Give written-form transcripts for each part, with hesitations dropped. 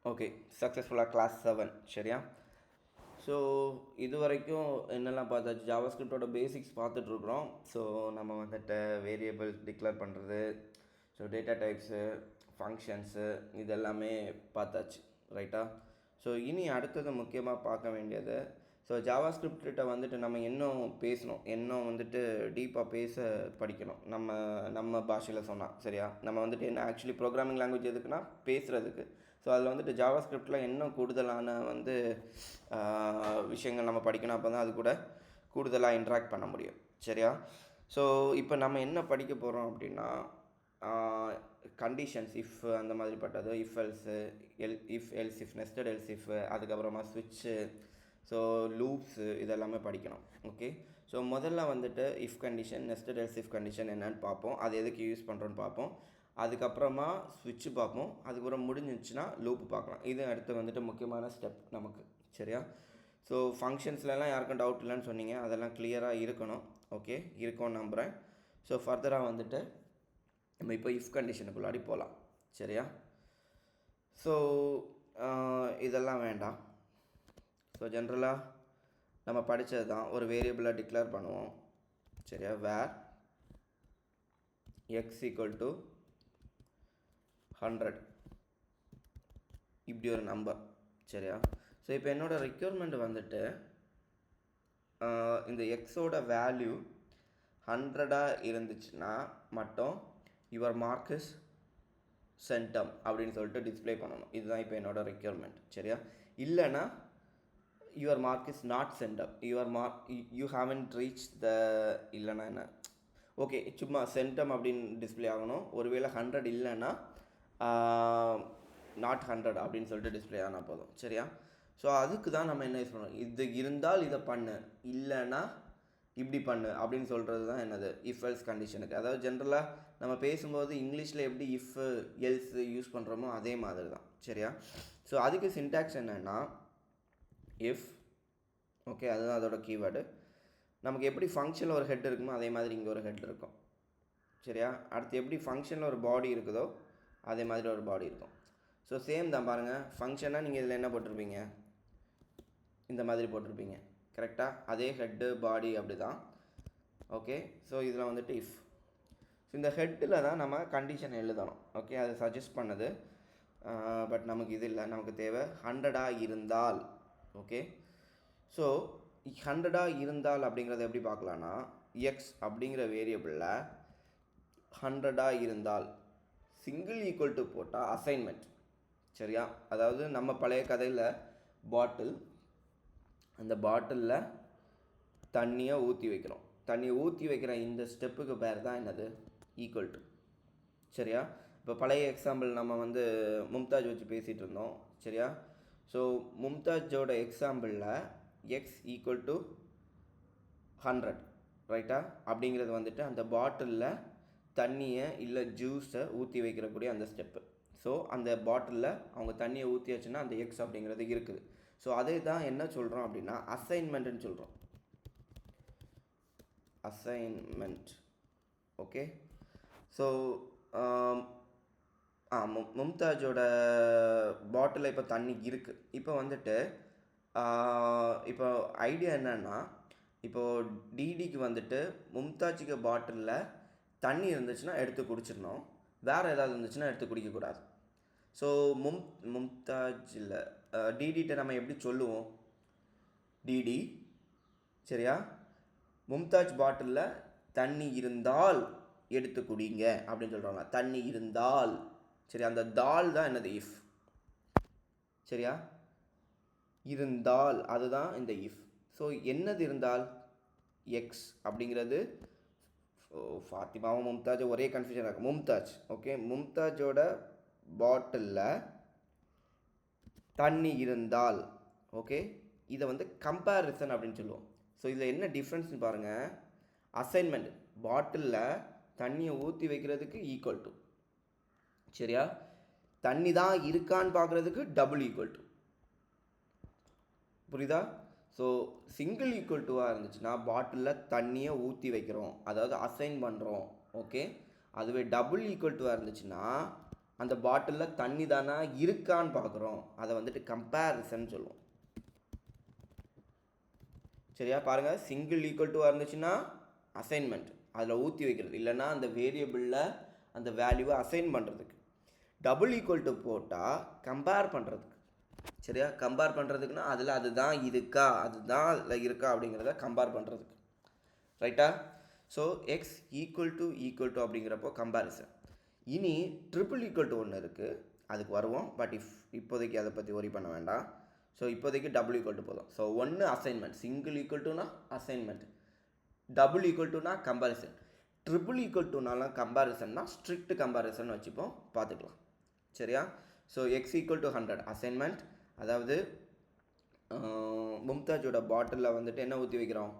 Okay, சக்ஸஸ்ஃபுல்லாக class 7 சரியா? So இது வரைக்கும் என்னெல்லாம் பார்த்தாச்சு, ஜாவாஸ்கிரிப்டோட பேசிக்ஸ் பார்த்துட்ருக்குறோம். ஸோ நம்ம வந்துட்டு வேரியபிள் டிக்ளேர் பண்ணுறது, ஸோ டேட்டா டைப்ஸு, ஃபங்க்ஷன்ஸு இதெல்லாமே பார்த்தாச்சு ரைட்டா? ஸோ இனி அடுத்தது முக்கியமாக பார்க்க வேண்டியது, ஸோ ஜாவாஸ்கிரிப்ட்கிட்ட வந்துட்டு நம்ம இன்னும் பேசணும், இன்னும் வந்துட்டு டீப்பாக படிக்கணும். நம்ம பாஷையில் சொன்னால் சரியா? நம்ம வந்துட்டு என்ன ஆக்சுவலி ப்ரோக்ராமிங் லாங்குவேஜ் எதுக்குன்னா பேசுகிறதுக்கு. ஸோ அதில் வந்துட்டு ஜாவாஸ்கிரிப்டில் இன்னும் கூடுதலான விஷயங்கள் நம்ம படிக்கணும். அப்போ தான் அது கூட கூடுதலாக இன்ட்ராக்ட் பண்ண முடியும் சரியா? ஸோ இப்போ நம்ம என்ன படிக்க போகிறோம் அப்படின்னா, கண்டிஷன்ஸ், இஃப் அந்த மாதிரி பட்டது, if else, if else if, nested else if, அதுக்கப்புறமா ஸ்விட்ச்சு, ஸோ லூப்ஸு இதெல்லாமே படிக்கணும். ஓகே, ஸோ முதல்ல வந்துட்டு if condition, nested else if condition என்னென்னு பார்ப்போம், அது எதுக்கு யூஸ் பண்ணுறோன்னு பார்ப்போம். அதுக்கப்புறமா ஸ்விட்ச்சு பார்ப்போம். அதுக்கப்புறம் முடிஞ்சிச்சுன்னா லூப்பு பார்க்கலாம். இது அடுத்து வந்துட்டு முக்கியமான ஸ்டெப் நமக்கு சரியா? ஸோ ஃபங்க்ஷன்ஸ்லாம் யாருக்கும் டவுட் இல்லைன்னு சொன்னீங்க, அதெல்லாம் கிளியராக இருக்கணும். ஓகே, இருக்கும்னு நம்புகிறேன். ஸோ ஃபர்தராக வந்துட்டு நம்ம இப்போ இஃப் கண்டிஷனுக்குள்ளாடி போகலாம் சரியா? ஸோ இதெல்லாம் வேண்டாம். ஸோ ஜென்ரலாக நம்ம படித்தது தான், ஒரு வேரியபிளை டிக்ளேர் பண்ணுவோம் சரியா? வேர் எக்ஸ் ஈக்குவல் டு 100 இப்படி ஒரு நம்பர் சரியா? ஸோ இப்போ என்னோடய ரெக்யர்மெண்ட் வந்துட்டு இந்த எக்ஸோட வேல்யூ 100 இருந்துச்சுன்னா மட்டும் யுவர் மார்க் இஸ் சென்டம் அப்படின்னு சொல்லிட்டு டிஸ்பிளே பண்ணணும். இதுதான் இப்போ என்னோடய ரெக்யர்மெண்ட் சரியா? இல்லைன்னா your mark is not centum, your mark you haven't reach the, இல்லைன்னா என்ன, ஓகே சும்மா சென்டம் அப்படின்னு டிஸ்பிளே ஆகணும். ஒருவேளை 100 இல்லைன்னா நாட் 100 அப்படின்னு சொல்லிட்டு டிஸ்பிளே ஆனால் போதும் சரியா? ஸோ அதுக்கு தான் நம்ம என்ன யூஸ் பண்ணணும், இது இருந்தால் இதை பண்ணு, இல்லைன்னா இப்படி பண்ணு அப்படின்னு சொல்கிறது தான் என்னது இஃப் எல்ஸ் கண்டிஷனுக்கு. அதாவது ஜென்ரலாக நம்ம பேசும்போது இங்கிலீஷில் எப்படி இஃப் எல்ஸ் யூஸ் பண்ணுறோமோ அதே மாதிரி தான் சரியா? ஸோ அதுக்கு சின்டாக்ஸ் என்னென்னா இஃப், ஓகே அதுதான் அதோட கீவேர்டு. நமக்கு எப்படி ஃபங்க்ஷனில் ஒரு ஹெட் இருக்குமோ அதே மாதிரி இங்கே ஒரு ஹெட் இருக்கும் சரியா? அடுத்து எப்படி ஃபங்க்ஷனில் ஒரு பாடி இருக்குதோ அதே மாதிரி ஒரு பாடி இருக்கும். ஸோ சேம் தான் பாருங்கள், ஃபங்க்ஷனாக நீங்கள் இதில் என்ன போட்டிருப்பீங்க, இந்த மாதிரி போட்டிருப்பீங்க கரெக்டாக, அதே ஹெட்டு பாடி அப்படி தான். ஓகே, ஸோ இதில் வந்துட்டு இஃப், ஸோ இந்த ஹெட்டில் தான் நம்ம கண்டிஷன் எழுதணும். ஓகே, அது சஜஸ்ட் பண்ணுது, பட் நமக்கு இது இல்லை, நமக்கு தேவை 100 இருந்தால். ஓகே, ஸோ 100 இருந்தால் அப்படிங்கிறத எப்படி பார்க்கலான்னா, எக்ஸ் அப்படிங்கிற வேரியபிளில் 100 இருந்தால் சிங்கிள் ஈக்குவல் டு போட்டால் அசைன்மெண்ட் சரியா? அதாவது நம்ம பழைய கதையில் பாட்டில், அந்த பாட்டிலில் தண்ணியை ஊற்றி வைக்கிறோம். தண்ணியை ஊற்றி வைக்கிற இந்த ஸ்டெப்புக்கு பேர் தான் என்னது, ஈக்குவல் டு சரியா? இப்போ பழைய எக்ஸாம்பிள் நம்ம மும்தாஜ் வச்சு பேசிகிட்டு இருந்தோம் சரியா? ஸோ மும்தாஜோட எக்ஸாம்பிளில் எக்ஸ் ஈக்குவல் டு 100 ரைட்டா? அப்படிங்கிறது வந்துட்டு அந்த பாட்டிலில் தண்ணியை இல்லை ஜூஸை ஊற்றி வைக்கிறக்கூடிய அந்த ஸ்டெப்பு. ஸோ அந்த பாட்டிலில் அவங்க தண்ணியை ஊற்றி வச்சுன்னா அந்த எக்ஸ் அப்படிங்கிறது இருக்குது. ஸோ அதே தான் என்ன சொல்கிறோம் அப்படின்னா அசைன்மெண்ட்டுன்னு சொல்கிறோம், அசைன்மெண்ட். ஓகே, ஸோ மும்தாஜோட பாட்டிலில் இப்போ தண்ணி இருக்குது. இப்போ வந்துட்டு இப்போ ஐடியா என்னென்னா, இப்போது டிடிக்கு வந்துட்டு மும்தாஜுக்கு பாட்டிலில் தண்ணி இருந்துச்சுன்னா எடுத்து குடிச்சிடணும், வேறு ஏதாவது இருந்துச்சுன்னா எடுத்து குடிக்கக்கூடாது. ஸோ மும்தாஜ் இல்லை, டிடிகிட்ட நம்ம எப்படி சொல்லுவோம், டிடி சரியா, மும்தாஜ் பாட்டிலில் தண்ணி இருந்தால் எடுத்து குடிங்க அப்படின்னு சொல்கிறாங்க. தண்ணி இருந்தால் சரி, அந்த தால் தான் என்னது இஃப் சரியா? இருந்தால் அதுதான் இந்த இஃப். ஸோ என்னது இருந்தால், எக்ஸ் அப்படிங்கிறது, ஃபாத்திமாவும் மும்தாஜ் ஒரே கன்ஃபியூஷன் இருக்குது, மும்தாஜ். ஓகே, மும்தாஜோட பாட்டிலில் தண்ணி இருந்தால், ஓகே இதை கம்பேரிசன் அப்படின்னு சொல்லுவோம். ஸோ இதில் என்ன டிஃப்ரென்ஸ்னு பாருங்கள், அசைன்மெண்ட் பாட்டிலில் தண்ணியை ஊற்றி வைக்கிறதுக்கு ஈக்குவல் டு சரியா, தண்ணி தான் இருக்கான்னு பார்க்குறதுக்கு டபுள் ஈக்குவல் டு, புரியுதா? ஸோ சிங்கிள் ஈக்குவல் டுவாக இருந்துச்சுன்னா பாட்டிலில் தண்ணியை ஊற்றி வைக்கிறோம், அதாவது அசைன் பண்ணுறோம். ஓகே, அதுவே டபுள் ஈக்குவல் டுவாக இருந்துச்சுன்னா அந்த பாட்டிலில் தண்ணி தானா இருக்கான்னு பார்க்குறோம். அதை வந்துட்டு கம்பேரிசன் சொல்லுவோம். சரியா? பாருங்கள், சிங்கிள் ஈக்குவல் டு இருந்துச்சுன்னா அசைன்மெண்ட், அதில் ஊற்றி வைக்கிறது, இல்லைன்னா அந்த வேரியபிளில் அந்த வேல்யூவை அசைன் பண்ணுறதுக்கு. டபுள் ஈக்குவல் டு போட்டால் கம்பேர் பண்ணுறதுக்கு. சரியா? கம்பேர் பண்ணுறதுக்குன்னா அதில் அதுதான் இருக்கா, அதுதான் அதில் இருக்கா அப்படிங்கிறத கம்பேர் பண்ணுறதுக்கு. ரைட்டா? ஸோ எக்ஸ் ஈக்குவல் டு அப்படிங்கிறப்போ கம்பேரிசன். இனி ட்ரிபிள் ஈக்குவல் டு ஒன்று இருக்குது, அதுக்கு வருவோம். பட் இப்போதைக்கு அதை பற்றி ஒரி பண்ண வேண்டாம். ஸோ இப்போதைக்கு டபுள் ஈக்குவல் டு போதும். ஸோ ஒன்று அசைன்மெண்ட், சிங்கிள் ஈக்குவல் டுனா அசைன்மெண்ட், டபுள் ஈக்குவல் டுனா கம்பேரிசன், ட்ரிபிள் ஈக்குவல் டுனாலாம் கம்பேரிசன்னா ஸ்ட்ரிக்ட் கம்பேரிசன் வச்சுப்போம், பார்த்துக்கலாம். சரியா? So X equal to 100 assignment, அதாவது மும்தாஜோட பாட்டிலில் வந்துட்டு என்ன ஊற்றி வைக்கிறோம்,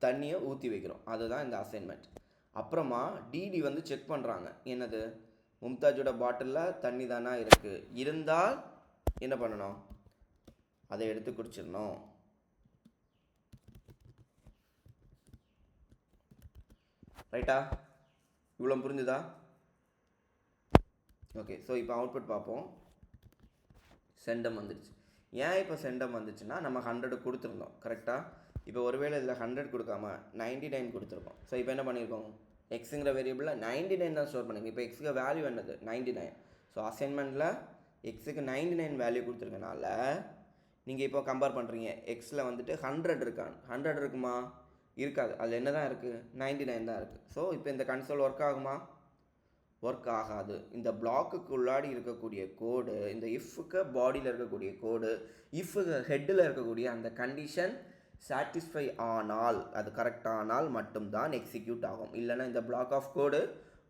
தண்ணியை ஊற்றி வைக்கிறோம், அதுதான் இந்த அசைன்மெண்ட். அப்புறமா டிடி வந்து செக் பண்ணுறாங்க, என்னது, மும்தாஜோட பாட்டிலில் தண்ணி தானா இருக்குது, இருந்தால் என்ன பண்ணணும், அதை எடுத்து குடிச்சிடணும். ரைட்டா? இவ்வளோ புரிஞ்சுதா? ஓகே. ஸோ இப்போ அவுட்புட் பார்ப்போம். செண்டம் வந்துடுச்சு. ஏன் இப்போ செண்டம் வந்துச்சுன்னா நம்ம 100 கொடுத்துருந்தோம், கரெக்டாக? இப்போ ஒருவேளை இதில் 100 கொடுக்காம 99 கொடுத்துருக்கோம். ஸோ இப்போ என்ன பண்ணியிருக்கோம், எக்ஸுங்கிற வேரியபிளில் 99 தான் ஸ்டோர் பண்ணிங்க. இப்போ எக்ஸுக்கு வேல்யூ என்னது, 99. ஸோ அசைன்மெண்ட்டில் எக்ஸுக்கு 99 வேல்யூ கொடுத்துருக்கனால நீங்கள் இப்போ கம்பேர் பண்ணுறீங்க, எக்ஸில் வந்துட்டு 100 இருக்கான், 100 இருக்குமா, இருக்காது. அதில் என்ன தான் இருக்குது, 99 தான் இருக்குது. ஸோ இப்போ இந்த கன்சோல் ஒர்க் ஆகுமா, ஒர்க் ஆகாது. இந்த பிளாக்குக்கு உள்ளாடி இருக்கக்கூடிய கோடு, இந்த இஃப்க்கு பாடியில் இருக்கக்கூடிய கோடு, இஃப்க்கு ஹெட்டில் இருக்கக்கூடிய அந்த கண்டிஷன் சாட்டிஸ்ஃபை ஆனால், அது கரெக்டானால் மட்டும்தான் எக்ஸிக்யூட் ஆகும். இல்லைன்னா இந்த பிளாக் ஆஃப் கோடு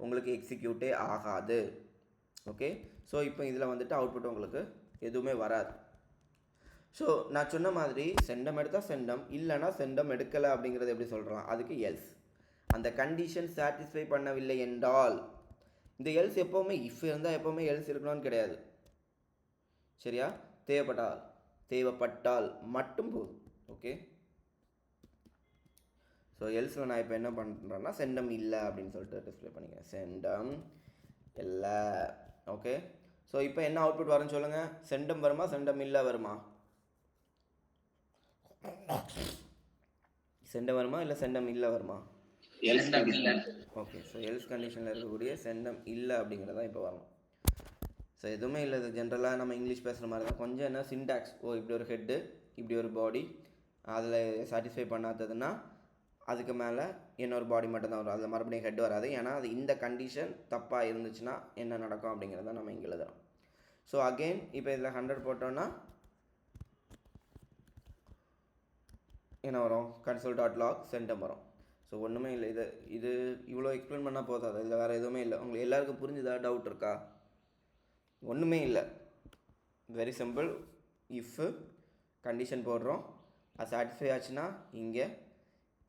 உங்களுக்கு எக்ஸிக்யூட்டே ஆகாது. ஓகே. ஸோ இப்போ இதில் வந்துட்டு அவுட்புட் உங்களுக்கு எதுவுமே வராது. ஸோ நான் சொன்ன மாதிரி செண்டம் எடுத்தால் செண்டம், இல்லைனா செண்டம் எடுக்கலை அப்படிங்கிறது எப்படி சொல்கிறலாம், அதுக்கு எல்ஸ். அந்த கண்டிஷன் சாட்டிஸ்ஃபை பண்ணவில்லை என்றால், இந்த எல்ஸ் எப்போவுமே இஃப் இருந்தால் எப்போவுமே எல்ஸ் இருக்கணும்னு கிடையாது. சரியா? தேவைப்பட்டால் மட்டும் போதும். ஓகே. ஸோ எல்ஸில் நான் இப்போ என்ன பண்ணுறேன்னா செண்டம் இல்லை அப்படின்னு சொல்லிட்டு டிஸ்பிளே பண்ணிக்கிறேன், செண்டம் இல்லை. ஓகே. ஸோ இப்போ என்ன அவுட்புட் வரும்னு சொல்லுங்கள், செண்டம் வருமா செண்டம் இல்லை வருமா, செண்டம் வருமா இல்லை செண்டம் இல்லை வருமா, ஓகே. ஸோ எல்ஸ் கண்டிஷனில் இருக்கக்கூடிய செண்டம் இல்லை அப்படிங்கிறதான் இப்போ வரும். ஸோ எதுவுமே இல்லை, இது ஜென்ரலாக நம்ம இங்கிலீஷ் பேசுகிற மாதிரி தான். கொஞ்சம் என்ன சின்டாக்ஸ், இப்படி ஒரு ஹெட்டு, இப்படி ஒரு பாடி, அதில் சாட்டிஸ்ஃபை பண்ணாததுன்னா அதுக்கு மேலே இன்னொரு பாடி மட்டும் தான் வரும், அதில் மறுபடியும் ஹெட் வராது. ஏன்னா அது இந்த கண்டிஷன் தப்பாக இருந்துச்சுன்னா என்ன நடக்கும் அப்படிங்கிறத நம்ம இங்கே எழுதுகிறோம். ஸோ அகெயின் இப்போ இதில் 100 போட்டோன்னா என்ன வரும், console.log செண்டம் வரும். ஸோ ஒன்றுமே இல்லை, இது இவ்வளோ எக்ஸ்பிளைன் பண்ணால் போதாது, இதில் வேறு எதுவுமே இல்லை. உங்களுக்கு எல்லாருக்கும் புரிஞ்சுதா, டவுட் இருக்கா? ஒன்றுமே இல்லை, வெரி சிம்பிள். இஃப் கண்டிஷன் போடுறோம், அது சாட்டிஸ்ஃபை ஆச்சுன்னா இங்கே,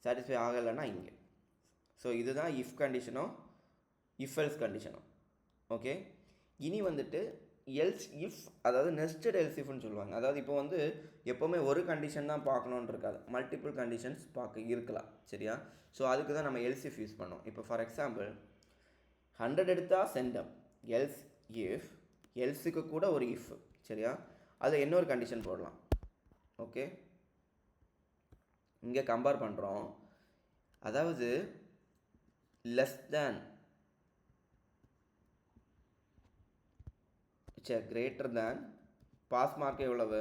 சாட்டிஸ்ஃபை ஆகலைன்னா இங்கே. ஸோ இதுதான் இஃப் கண்டிஷனும் இஃப் எல்ஸ் கண்டிஷனும். ஓகே. இனி வந்துட்டு எல்ஸ் இஃப், அதாவது நெஸ்டட் எல்ஸ் இஃப்னு சொல்லுவாங்க. அதாவது இப்போ வந்து எப்போவுமே ஒரு கண்டிஷன் தான் பார்க்கணுன்னு இருக்காது, மல்டிபிள் கண்டிஷன்ஸ் பார்க்க இருக்கலாம். சரியா? ஸோ அதுக்கு தான் நம்ம எல்ஸ் இஃப் யூஸ் பண்ணோம். இப்போ ஃபார் எக்ஸாம்பிள் 100 எடுத்தால் செண்டம், எல்ஸ் இஃப், எல்ஸுக்கு கூட ஒரு இஃப். சரியா? அதில் இன்னொரு கண்டிஷன் போடலாம். ஓகே. இங்கே கம்பேர் பண்ணுறோம், அதாவது less than greater than, pass mark எவ்வளவு,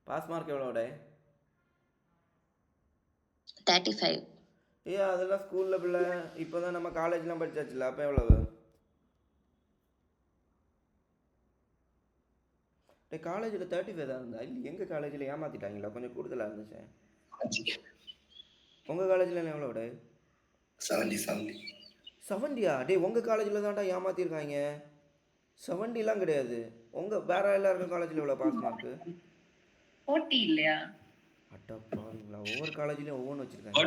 பாஸ் மார்க் எவ்வளோட 35. அதெல்லாம் ஸ்கூலில் பிள்ளை, இப்போ தான் நம்ம காலேஜ்லாம் படிச்சாச்சுல, அப்போ எவ்வளவு, காலேஜில் 35 தான் இருந்தா, இல்லை எங்கள் காலேஜில் ஏமாற்றிட்டாங்களா, கொஞ்சம் கூடுதலாக இருந்துச்சு. உங்கள் காலேஜில் எவ்வளோட 70? டே உங்கள் காலேஜில் தான்டா ஏமாற்றிருக்காங்க, 70லாம் கிடையாது. வேற எல்லாருக்கும் காலேஜில் எவ்வளோ பாஸ் மார்க்கு, 40 இல்லையா? அட்டா பாருங்களா, ஒவ்வொரு காலேஜ்லையும் ஒவ்வொன்று வச்சுருக்காங்க.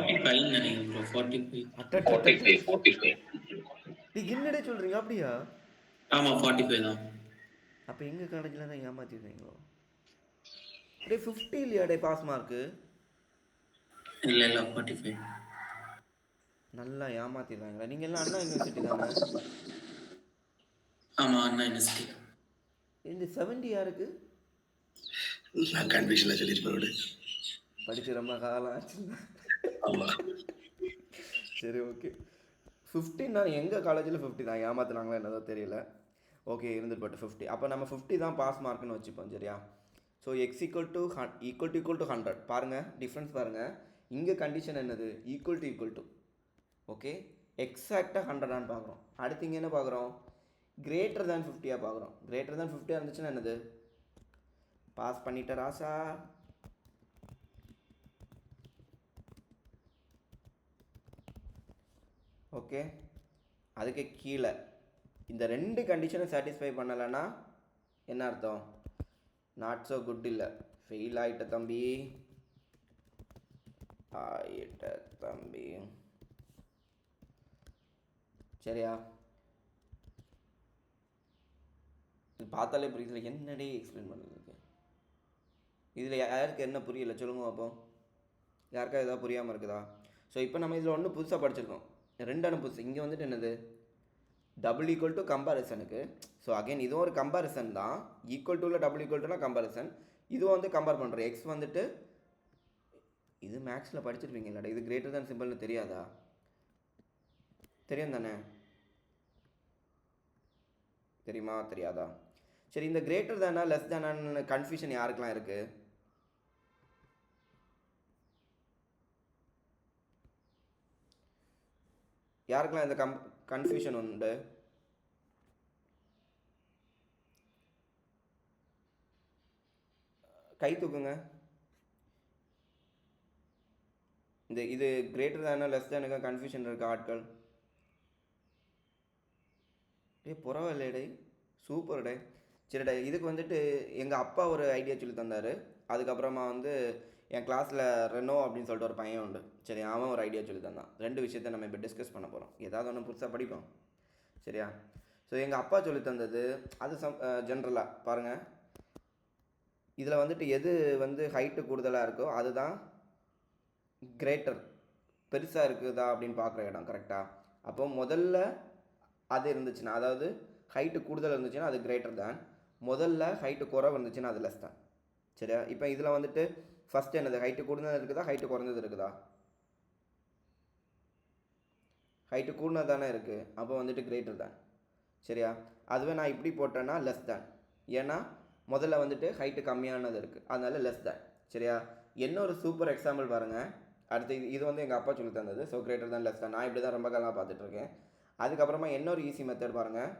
என்னடே சொல்கிறீங்க, அப்படியா? ஆமாம் 45 தான். அப்போ எங்கள் காலேஜில் தான் ஏமாற்றிருக்கீங்களோ? டே 50 இல்லையா டே பாஸ் மார்க்கு? இல்லை 45. நல்லா ஏமாத்திடுறாங்களா? நீங்கள் எல்லாம் அண்ணா யூனிவர்சிட்டி தானே? ஆமா அண்ணா யூனிவர்சிட்டி. இந்த 70 யாருக்கு? நான் கன்ஃபியூஷனில் சொல்லியிருப்பேன் விடு. படித்து ரொம்ப காலம் ஆச்சுன்னா. ஆமாம். சரி ஓகே. 50 நான் எங்கள் காலேஜில் 50 தான். ஏமாத்துனாங்களா என்னதோ தெரியல. ஓகே இருந்துட்டு பட்டு 50. அப்போ நம்ம 50 தான் பாஸ் மார்க்குன்னு வச்சுப்போம் சரியா? ஸோ எக்ஸ் ஈக்குவல் டு 100 பாருங்கள் டிஃப்ரென்ஸ் பாருங்கள். இங்கே கண்டிஷன் என்னது? ஈக்குவல் டு ஓகே எக்ஸாக்டாக 100ஆன்னு பார்க்குறோம். அடுத்து இங்கே என்ன பார்க்குறோம்? கிரேட்டர் தேன் 50 பார்க்குறோம். கிரேட்டர் தேன் 50 இருந்துச்சுன்னா என்னது? பாஸ் பண்ணிட்ட ராசா. ஓகே அதுக்கு கீழே இந்த ரெண்டு கண்டிஷனும் சாட்டிஸ்ஃபை பண்ணலைன்னா என்ன அர்த்தம்? நாட் ஸோ குட் இல்லை, ஃபெயில் ஆகிட்ட தம்பி, சரியா? இது பார்த்தாலே புரியுது. என்னடே எக்ஸ்பிளைன் பண்ணுறதுக்கு இதில் யாருக்கு என்ன புரியல சொல்லுங்க பார்ப்போம். யாருக்கா எதாவது புரியாமல் இருக்குதா? ஸோ இப்போ நம்ம இதில் ஒன்று புதுசாக படிச்சிருக்கோம். ரெண்டான புதுசு இங்கே வந்துட்டு என்னது? டபுள் ஈக்குவல் டு கம்பேரிசனுக்கு. ஸோ அகைன் இதுவும் ஒரு கம்பேரிசன் தான். ஈக்குவல் டுவில் டபுள் ஈக்குவல் டுனா கம்பேரிசன். இதுவும் வந்து கம்பேர் பண்ணுறோம். எக்ஸ் வந்துட்டு இது மேக்ஸில் படிச்சிருப்பீங்க இல்லைடா? இது கிரேட்டர் தேன் சிம்பிள்னு தெரியாதா? தெரியும் தானே? தெரியுமா தெரியாதா? சரி இந்த கிரேட்டர் தேனா லெஸ் தேனான்னு கன்ஃபியூஷன் யாருக்கெல்லாம் இருக்குது? யாருக்கெல்லாம் இந்த கன்ஃபியூஷன் உண்டு? கை தூக்குங்க. இந்த இது கிரேட்டர் தேனா லெஸ் தேனுக்கு கன்ஃபியூஷன் இருக்க ஆட்கள்? பரவாயில்லைடே, சூப்பர் டே. சரிடா, இதுக்கு வந்துட்டு எங்கள் அப்பா ஒரு ஐடியா சொல்லி தந்தார். அதுக்கப்புறமா வந்து என் கிளாஸில் ரெனோ அப்படின்னு சொல்லிட்டு ஒரு பையன் உண்டு. சரி அவன் ஒரு ஐடியா சொல்லி தந்தான். ரெண்டு விஷயத்தை நம்ம இப்போ டிஸ்கஸ் பண்ண போகிறோம். ஏதாவது ஒன்று புதுசாக படிப்போம் சரியா? ஸோ எங்கள் அப்பா சொல்லி தந்தது அது ஜென்ரலாக பாருங்கள். இதில் வந்துட்டு எது வந்து ஹைட்டு கூடுதலாக இருக்கோ அதுதான் கிரேட்டர், பெருசாக இருக்குதா அப்படின்னு பார்க்குற இடம் கரெக்டாக. அப்போ முதல்ல அது இருந்துச்சுன்னா, அதாவது ஹைட்டு கூடுதல் இருந்துச்சுன்னா அது கிரேட்டர் தான். முதல்ல ஹைட்டு குறைவு இருந்துச்சுன்னா அது லெஸ் தான் சரியா? இப்போ இதில் வந்துட்டு ஃபஸ்ட் என்னது? ஹைட்டு கூடுதல் இருக்குதா ஹைட்டு குறைஞ்சது இருக்குதா? ஹைட்டு கூடுதல் தானே இருக்குது. அப்போ வந்துட்டு கிரேட்டர் தான் சரியா? அதுவே நான் இப்படி போட்டேன்னா லெஸ் தான். ஏன்னா முதல்ல வந்துட்டு ஹைட்டு கம்மியானது இருக்குது, அதனால லெஸ் தான் சரியா? இன்னொரு சூப்பர் எக்ஸாம்பிள் பாருங்கள். அடுத்து இது வந்து எங்கள் அப்பா சொல்லி தந்தது. ஸோ கிரேட்டர் தான் லெஸ் தான். நான் இப்படி தான் ரொம்ப காலமாக பார்த்துட்ருக்கேன். அதுக்கப்புறமா இன்னொரு ஈஸி மெத்தட் பாருங்கள்.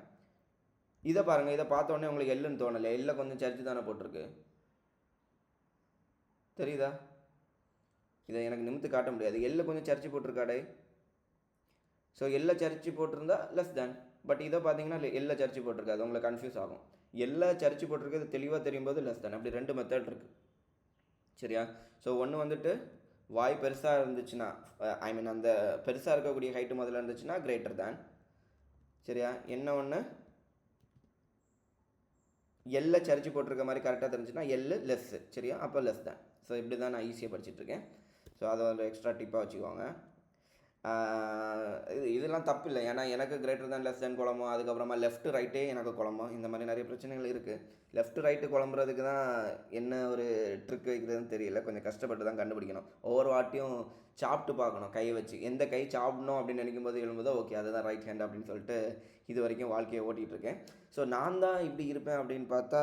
இதை பாருங்கள். இதை பார்த்தோன்னே உங்களுக்கு எல்லுன்னு தோணலை? எல்லை கொஞ்சம் சரிச்சு தானே போட்டிருக்கு, தெரியுதா? இதை எனக்கு நிமித்து காட்ட முடியாது. எல்லை கொஞ்சம் சரிச்சு போட்டிருக்காடே. ஸோ எல்லை சரிச்சு போட்டிருந்தா லெஸ் தேன். பட் இதை பார்த்தீங்கன்னா எல்லை சரிச்சு போட்டிருக்காது, உங்களுக்கு கன்ஃபியூஸ் ஆகும். எல்லை சரிச்சு போட்டிருக்கிறது தெளிவாக தெரியும் போது லெஸ் தேன். அப்படி ரெண்டு மெத்தட் இருக்குது சரியா? ஸோ ஒன்று வந்துட்டு வாய் பெருசாக இருந்துச்சுன்னா, ஐ மீன் அந்த பெருசாக இருக்கக்கூடிய ஹைட்டு முதல்ல இருந்துச்சுன்னா கிரேட்டர் தேன் சரியா? என்ன ஒன்று எல்லை சரிச்சு போட்டிருக்க மாதிரி கரெக்டாக தெரிஞ்சுன்னா எல்லு லெஸ்ஸு சரியா? அப்போ லெஸ் தான். ஸோ இப்படி தான் நான் ஈஸியாக படிச்சுட்ருக்கேன். ஸோ அதை ஒரு எக்ஸ்ட்ரா டிப்பாக வச்சுக்குவாங்க. இதெல்லாம் தப்பு இல்லை. ஏன்னா எனக்கு கிரேட்டர் தேன் லெஸ் தேன் குழம்பும், அதுக்கப்புறமா லெஃப்ட்டு ரைட்டே எனக்கு குழம்பும், இந்த மாதிரி நிறைய பிரச்சனைகள் இருக்குது. லெஃப்ட்டு ரைட்டு குழம்புறதுக்கு தான் என்ன ஒரு ட்ரிக் வைக்கிறதுன்னு தெரியல. கொஞ்சம் கஷ்டப்பட்டு தான் கண்டுபிடிக்கணும். ஒவ்வொரு வாட்டியும் சாப்பிட்டு பார்க்கணும் கையை வச்சு. எந்த கை சாப்பிடணும் அப்படின்னு நினைக்கும் போது எழும்போதோ ஓகே அதுதான் ரைட் ஹேண்ட் அப்படின்னு சொல்லிட்டு இது வரைக்கும் வாழ்க்கையை ஓட்டிகிட்ருக்கேன். ஸோ நான் தான் இப்படி இருப்பேன் அப்படின்னு பார்த்தா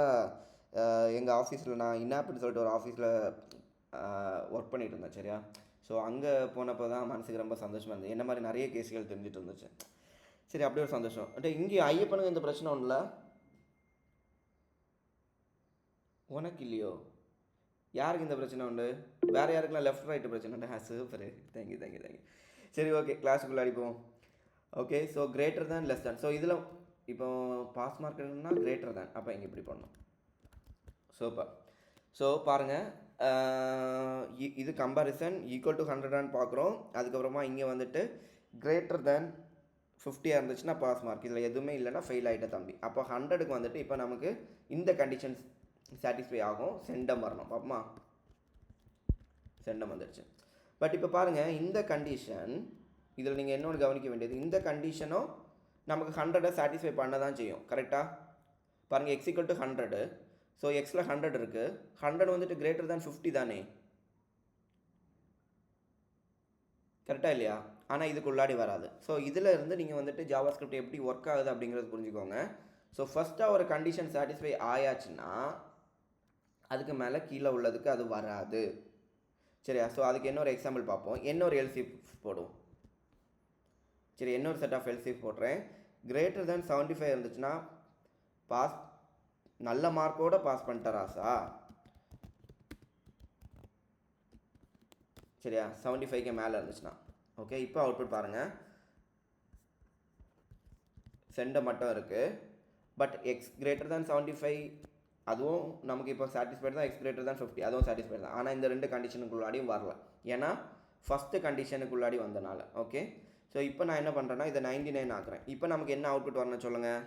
எங்கள் ஆஃபீஸில் நான் இன்னாப்னு சொல்லிட்டு ஒரு ஆஃபீஸில் ஒர்க் பண்ணிகிட்டு இருந்தேன் சரியா? ஸோ அங்கே போனப்போ தான் மனசுக்கு ரொம்ப சந்தோஷமாக இருந்தது. என்ன மாதிரி நிறைய கேஸுகள் தெரிஞ்சுட்டு இருந்துச்சு. சரி அப்படியே ஒரு சந்தோஷம். பட் இங்கே ஐயப்பனுக்கு இந்த பிரச்சனை ஒன்றும் இல்லை. உனக்கு இல்லையோ? யாருக்கு இந்த பிரச்சனை உண்டு? வேறு யாருக்கெல்லாம் லெஃப்ட் ரைட்டு பிரச்சனை உண்டு? Super, thank you. சரி ஓகே, கிளாஸுக்குள்ளே அடிப்போம். Okay so greater than less than. So இதில் இப்போ பாஸ் மார்க்குன்னா கிரேட்டர் தேன். அப்போ இங்கே இப்படி பண்ணணும். சூப்பர். ஸோ பாருங்கள், இது கம்பேரிசன் ஈக்குவல் டு 100 பார்க்குறோம். அதுக்கப்புறமா இங்கே வந்துட்டு கிரேட்டர் தேன் 50 இருந்துச்சுன்னா பாஸ் மார்க். இதில் எதுவுமே இல்லைன்னா ஃபெயில் ஆகிட்ட தம்பி. அப்போ 100க்கு வந்துட்டு இப்போ நமக்கு இந்த கண்டிஷன்ஸ் சாட்டிஸ்ஃபை ஆகும். செண்டம் வரணும். பாப்போமா? செண்டம் வந்துடுச்சு. பட் இப்போ பாருங்கள், இந்த கண்டிஷன் இதில் நீங்கள் இன்னொன்று கவனிக்க வேண்டியது, இந்த கண்டிஷனும் நமக்கு 100 சாட்டிஸ்ஃபை பண்ண தான் செய்யும். கரெக்டாக பாருங்கள், எக்ஸ் ஈக்குவல் டு 100. ஸோ எக்ஸில் 100 இருக்குது. 100 வந்துட்டு கிரேட்டர் தேன் 50 தானே, கரெக்டாக இல்லையா? ஆனால் இதுக்கு உள்ளாடி வராது. ஸோ இதில் இருந்து நீங்கள் வந்துட்டு ஜாவா ஸ்கிரிப்ட் எப்படி ஒர்க் ஆகுது அப்படிங்கிறது புரிஞ்சுக்கோங்க. ஸோ ஃபஸ்ட்டாக ஒரு கண்டிஷன் சாட்டிஸ்ஃபை ஆயாச்சுன்னா அதுக்கு மேலே கீழே உள்ளதுக்கு அது வராது. சரியா? ஸோ அதுக்கு இன்னொரு எக்ஸாம்பிள் பார்ப்போம். இன்னொரு எல்ஸ் இஃப் போடுவோம். சரி, இன்னொரு செட் ஆஃப் எல்ஸ் இஃப் போடுறேன். கிரேட்டர் தேன் 75 இருந்துச்சுன்னா பாஸ், நல்ல மார்க்கோட பாஸ் பண்ணிட்ட ராசா. சரியா? 75க்கு மேலே இருந்துச்சுன்னா ஓகே. இப்போ அவுட்புட் பாருங்கள், சென்ட மட்டும் இருக்குது. பட் எக்ஸ் கிரேட்டர் தேன் 75 அதுவும் நமக்கு இப்போ சாட்டிஸ்ஃபைட் தான். எக்ஸ் கிரேட்டர் தேன் 50 அதுவும் சாட்டிஸ்ஃபைட் தான். ஆனால் இந்த ரெண்டு கண்டிஷனுக்குள்ளாடியும் வரல, ஏன்னா ஃபஸ்ட்டு கண்டிஷனுக்குள்ளாடி வந்தனால. ஓகே. ஸோ இப்போ நான் என்ன பண்ணுறேன்னா இதை 99 ஆக்குறேன். இப்போ நமக்கு என்ன அவுட்புட் வரணும் சொல்லுங்கள்,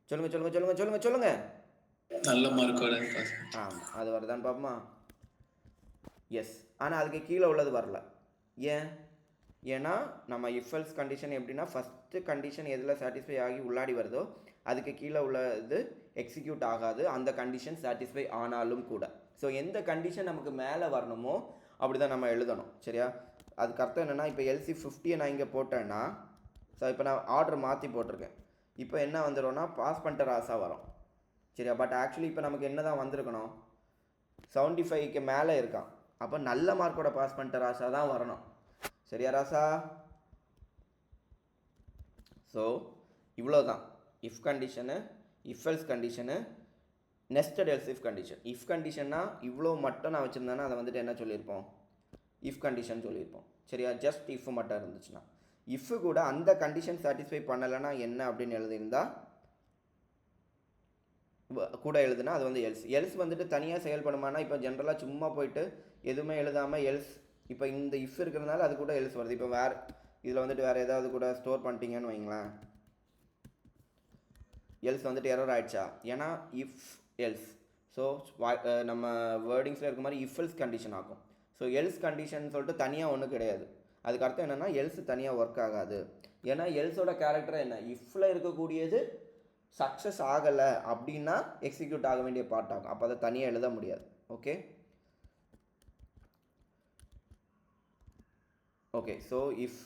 சொல்லுங்கள் சொல்லுங்கள் சொல்லுங்கள் சொல்லுங்கள் சொல்லுங்கள். நல்ல மார்க்கோட ஆமாம், அது வருதான்னு பார்ப்போமா? எஸ். ஆனால் அதுக்கு கீழே உள்ளது வரல. ஏன்னா நம்ம இஃபெல்ஸ் கண்டிஷன் எப்படின்னா ஃபஸ்ட்டு கண்டிஷன் எதில் சாட்டிஸ்ஃபை ஆகி உள்ளாடி வருதோ அதுக்கு கீழே உள்ளது எக்ஸிக்யூட் ஆகாது, அந்த கண்டிஷன் சாட்டிஸ்ஃபை ஆனாலும் கூட. ஸோ எந்த கண்டிஷன் நமக்கு மேலே வரணுமோ அப்படி தான் நம்ம எழுதணும். சரியா? அதுக்கு அர்த்தம் என்னென்னா, இப்போ எல்சி 50 நான் இங்கே போட்டேன்னா, ஸோ இப்போ நான் ஆர்டர் மாற்றி போட்டிருக்கேன். இப்போ என்ன வந்துடும்னா பாஸ் பண்ணிட்ட ராசா வரும். சரியா? பட் ஆக்சுவலி இப்போ நமக்கு என்ன தான் வந்திருக்கணும், 75க்கு மேலே இருக்கான். அப்போ நல்ல மார்க்கோட பாஸ் பண்ணிட்ட ராசா தான் வரணும். சரியா ராசா? ஸோ இவ்வளோ தான் if condition, if else condition, nested else if condition. If கண்டிஷன்னா இவ்வளோ மட்டும் நான் வச்சுருந்தேன்னா அதை வந்துட்டு என்ன சொல்லியிருப்போம், இஃப் கண்டிஷன் சொல்லியிருப்போம். சரியா? ஜஸ்ட் இஃப் மட்டும் இருந்துச்சுன்னா. இஃப் கூட அந்த கண்டிஷன் சாட்டிஸ்ஃபை பண்ணலைன்னா என்ன அப்படின்னு எழுதியிருந்தா கூட எழுதுனா அது வந்து எல்ஸ். எல்ஸ் வந்துட்டு தனியாக செயல்படுமானா, இப்போ ஜென்ரலாக சும்மா போயிட்டு எதுவுமே எழுதாமல் எல்ஸ், இப்போ இந்த இஃப் இருக்கிறதுனால அது கூட எல்ஸ் வருது. இப்போ வேறு இதில் வந்துட்டு வேறு ஏதாவது கூட ஸ்டோர் பண்ணிட்டீங்கன்னு வைங்களேன், எல்ஸ் வந்துட்டு எரர் ஆகிடுச்சா, ஏன்னா இஃப் எல்ஸ். ஸோ நம்ம வேர்டிங்ஸில் இருக்க மாதிரி இஃப் எல்ஸ் கண்டிஷன் ஆகும். ஸோ எல்ஸ் கண்டிஷன் சொல்லிட்டு தனியாக ஒன்றும் கிடையாது. அதுக்கு அர்த்தம் என்னென்னா எல்ஸ் தனியாக ஒர்க் ஆகாது. ஏன்னா எல்ஸோட கேரக்டர் என்ன, இஃப்பில் இருக்கக்கூடியது சக்ஸஸ் ஆகலை அப்படின்னா எக்ஸிக்யூட் ஆக வேண்டிய பார்ட் ஆகும். அப்போ அதை தனியாக எழுத முடியாது. Okay okay. ஸோ இஃப்,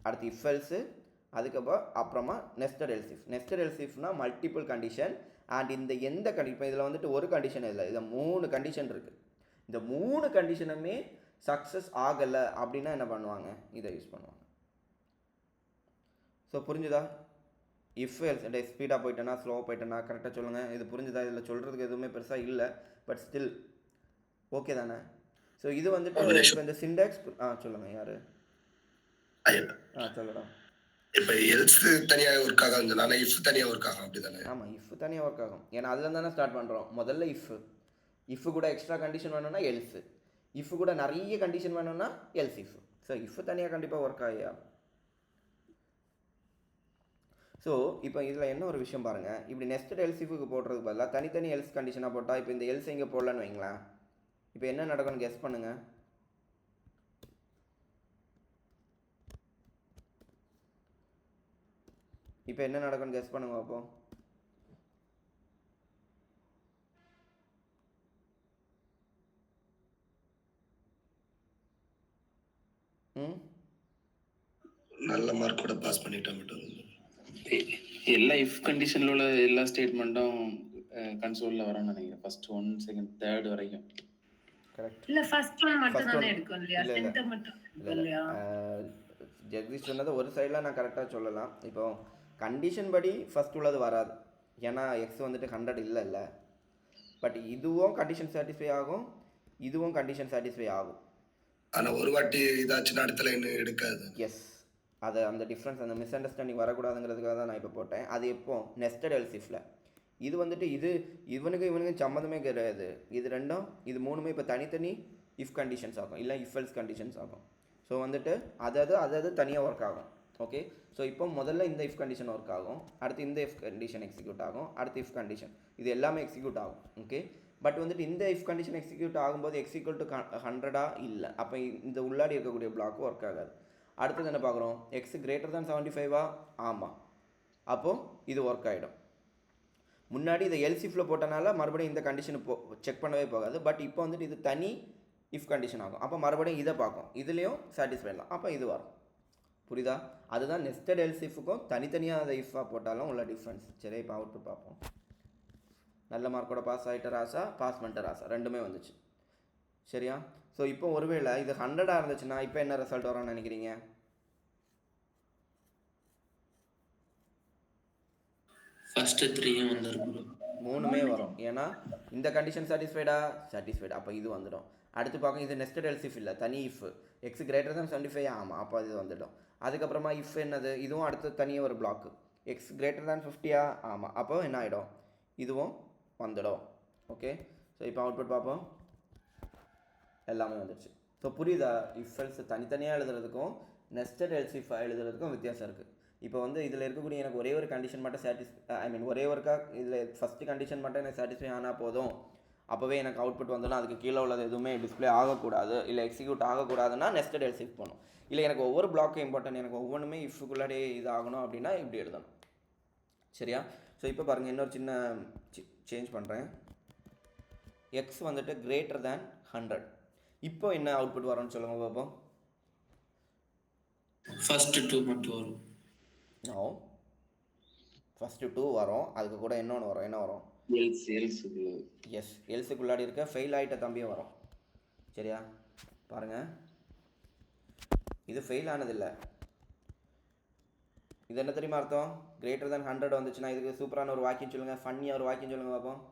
அடுத்து இஃப் எல்ஸு, அப்புறமா nested else if. Nested else இஃப்னா மல்டிபிள் கண்டிஷன். அண்ட் இந்த எந்த இப்போ இதில் வந்துட்டு ஒரு கண்டிஷன் இல்லை, இதில் 3 கண்டிஷன் இருக்குது. இந்த 3 கண்டிஷனுமே சக்ஸஸ் ஆகலை அப்படின்னா என்ன பண்ணுவாங்க, இதை யூஸ் பண்ணுவாங்க. ஸோ புரிஞ்சுதா? இஃப் எல்ஸ் ஸ்பீடாக போயிட்டேன்னா ஸ்லோவாக போயிட்டேன்னா கரெக்டாக சொல்லுங்கள். இது புரிஞ்சுதா? இதில் சொல்கிறதுக்கு எதுவுமே பெருசாக இல்லை, பட் ஸ்டில் ஓகே தானே? ஸோ இது வந்துட்டு இப்போ இந்த சிண்டாக்ஸ் சொல்லுங்கள் யார்? சொல்லலாம். இப்போ எல்ஸ் தனியாக ஒர்க் ஆகும், ஆனால் இஃப் தனியாக ஒர்க் ஆகும், அப்படி தானே? ஆமாம், இஃப் தனியாக ஒர்க் ஆகும். ஏன்னா அதில் தானே ஸ்டார்ட் பண்ணுறோம். முதல்ல இஃப் கூட எக்ஸ்ட்ரா கண்டிஷன் வேணும்னா எல்ஸ், இஃப் கூட நிறைய கண்டிஷன் வேணும்னா எல்ஸ் இஃப். ஸோ இஃப் தனியாக கண்டிப்பாக ஒர்க் ஆகியா. ஸோ இப்போ இதில் என்ன ஒரு விஷயம் பாருங்கள், இப்படி நெஸ்டட் எல்ஸ் இஃபுக்கு போடுறதுக்கு பதிலாக தனித்தனி எல்ஸ் கண்டிஷனாக போட்டால், இப்போ இந்த எல்ஸ் இங்கே போடலன்னு வைங்களேன், இப்போ என்ன நடக்கும்னு கெஸ் பண்ணுங்கள். இப்போ என்ன நடக்கும்னு கெஸ் பண்ணுங்க அப்போ. நல்ல மார்க்கோட பாஸ் பண்ணிட்டோம் மட்டும். எல்லா இஃப் கண்டிஷன்ல உள்ள எல்லா ஸ்டேட்மெண்ட்டும் கன்சோல்ல வரும்னு நினைக்கிறேன். ஃபர்ஸ்ட் 1 செகண்ட் 3 வரைக்கும். கரெக்ட். இல்ல ஃபர்ஸ்ட் ஒன் மட்டும் தானே இருக்கும் இல்லையா, சென்டர் மட்டும் இல்லையா? ஜெகதீஷ் சொன்னது ஒரு சைடில் நான் கரெக்டாக சொல்லலாம். இப்போ கண்டிஷன் படி ஃபர்ஸ்ட் உள்ளது வராது, ஏன்னா எக்ஸ் வந்துட்டு 100 இல்லை. பட் இதுவும் கண்டிஷன் சாட்டிஸ்ஃபை ஆகும், இதுவும் கண்டிஷன் சாட்டிஸ்ஃபை ஆகும். ஆனால் ஒரு வாட்டி இதாச்சுன்னா அடுத்த லைன் எடுக்காது. எஸ், அது அந்த டிஃப்ரென்ஸ், அந்த மிஸ் அண்டர்ஸ்டாண்டிங் வரக்கூடாதுங்கிறதுக்காக தான் நான் இப்போ போட்டேன். அது எப்போ நெஸ்டட் எல்ஸ் இஃப்ல. இது வந்துட்டு இவனுக்கு சம்மந்தமே கிடையாது. இது ரெண்டும், இது 3மே இப்போ தனித்தனி இஃப் கண்டிஷன்ஸ் ஆகும், இல்லை இஃப் எல்ஸ் கண்டிஷன்ஸ் ஆகும். ஸோ வந்துட்டு அதாவது தனியாக ஒர்க் ஆகும். ஓகே. ஸோ இப்போ முதல்ல இந்த இஃப் கண்டிஷன் ஒர்க் ஆகும், அடுத்து இந்த இஃப் கண்டிஷன் எக்ஸிக்யூட் ஆகும், அடுத்து இஃப் கண்டிஷன், இது எல்லாமே எக்ஸிக்யூட் ஆகும். ஓகே. பட் வந்துட்டு இந்த இஃப் கண்டிஷன் எக்ஸிக்யூட் ஆகும்போது எக்ஸ் ஈக்குவல் டு 100 இல்லை. அப்போ இந்த உள்ளாடி இருக்கக்கூடிய பிளாக் ஒர்க் ஆகாது. அடுத்தது என்ன பார்க்குறோம், எக்ஸ் கிரேட்டர் தான் 75 ஆமாம், அப்போது இது ஒர்க் ஆகிடும். முன்னாடி இதை எல்சிஃபில் போட்டனால மறுபடியும் இந்த கண்டிஷன் செக் பண்ணவே போகாது. பட் இப்போ வந்துட்டு இது தனி இஃப் கண்டிஷன் ஆகும். அப்போ மறுபடியும் இதை பார்க்கும், இதுலேயும் சாட்டிஸ்ஃபை பண்ணலாம், அப்போ இது வரும். புரியுதா? அதுதான் நெஸ்டட் எல்சிஃபுக்கும் தனித்தனியாக அதை இஃபாக போட்டாலும் உள்ள டிஃப்ரென்ஸ். சரி, இப்போ அவுட்புட் பார்ப்போம். நல்ல மார்க்கோட பாஸ் ஆகிட்ட ராசா, பாஸ் பண்ணிட்ட ராசா, ரெண்டுமே வந்துச்சு. சரியா? ஸோ இப்போ ஒருவேளை இது 100 இருந்துச்சுன்னா இப்போ என்ன ரிசல்ட் வரும்னு நினைக்கிறீங்க? ஃபர்ஸ்ட் 3 வந்துரும், 3மே வரும். ஏன்னா இந்த கண்டிஷன் சாட்டிஸ்ஃபைடா, அப்போ இது வந்துடும். அடுத்து பார்க்க இது நெஸ்டட் எல்சிஃப் இல்லை, தனி இஃப். எக்ஸ் கிரேட்டர் தான் 75 ஆமாம், அப்போ இது வந்துடும். அதுக்கப்புறமா இஃப் என்னது, இதுவும் அடுத்து தனியாக ஒரு பிளாக்கு. எக்ஸ் கிரேட்டர் தான் 50 ஆமாம், அப்போ என்ன ஆகிடும், இதுவும் வந்துடும். ஓகே, ஸோ இப்போ அவுட்புட் பார்ப்போம். எல்லாமே வந்துடுச்சு. ஸோ புரியுதா? இஃப் எல்ஸ் தனித்தனியாக எழுதுறதுக்கும் நெஸ்டட் எல்சிஃப் எழுதுறதுக்கும் வித்தியாசம் இருக்குது. இப்போ வந்து இதில் இருக்கக்கூடிய எனக்கு ஒரே ஒரு கண்டிஷன் மட்டும் ஒரே ஒருக்காக இதில் ஃபஸ்ட்டு கண்டிஷன் மட்டும் எனக்கு சாட்டிஸ்ஃபை ஆனால் போதும், அப்போவே எனக்கு அவுட்புட் வந்துடும். அதுக்கு கீழே உள்ளது எதுவுமே டிஸ்பிளே ஆகக்கூடாது, இல்லை எக்ஸிக்யூட் ஆகக்கூடாதுன்னா நெஸ்டட் எல்சிஃப் போகணும். இல்லை எனக்கு ஒவ்வொரு பிளாக்கும் இம்பார்ட்டன்ட், எனக்கு ஒவ்வொன்றுமே இஃப்குள்ளாடே இது ஆகணும் அப்படின்னா இப்படி எழுதணும். சரியா? ஸோ இப்போ பாருங்கள், இன்னொரு சின்ன சேஞ்ச் பண்ணுறேன். எக்ஸ் வந்துட்டு கிரேட்டர் தேன் 100. இப்போ என்ன அவுட்புட் வரும்னு சொல்லுங்கள் பார்ப்போம். ஃபர்ஸ்ட் 2 மட்டும் வரும். நோ, ஃபஸ்ட்டு 2 வரும், அதுக்கு கூட இன்னொன்று வரும். என்ன வரும்? எஸ், எல்ஸுக்குள்ளாடி இருக்க ஃபெயில் ஆகிட்ட தம்பியும் வரும். சரியா? பாருங்கள், இது ஃபெயில் ஆனதில்லை. இது என்ன தெரியுமா அர்த்தம்? கிரேட்டர் தேன் 100 வந்துச்சுன்னா இதுக்கு சூப்பரான ஒரு வாக்கியம் சொல்லுங்கள், ஃபன்னியாக ஒரு வாக்கியம் சொல்லுங்கள் பார்ப்போம்.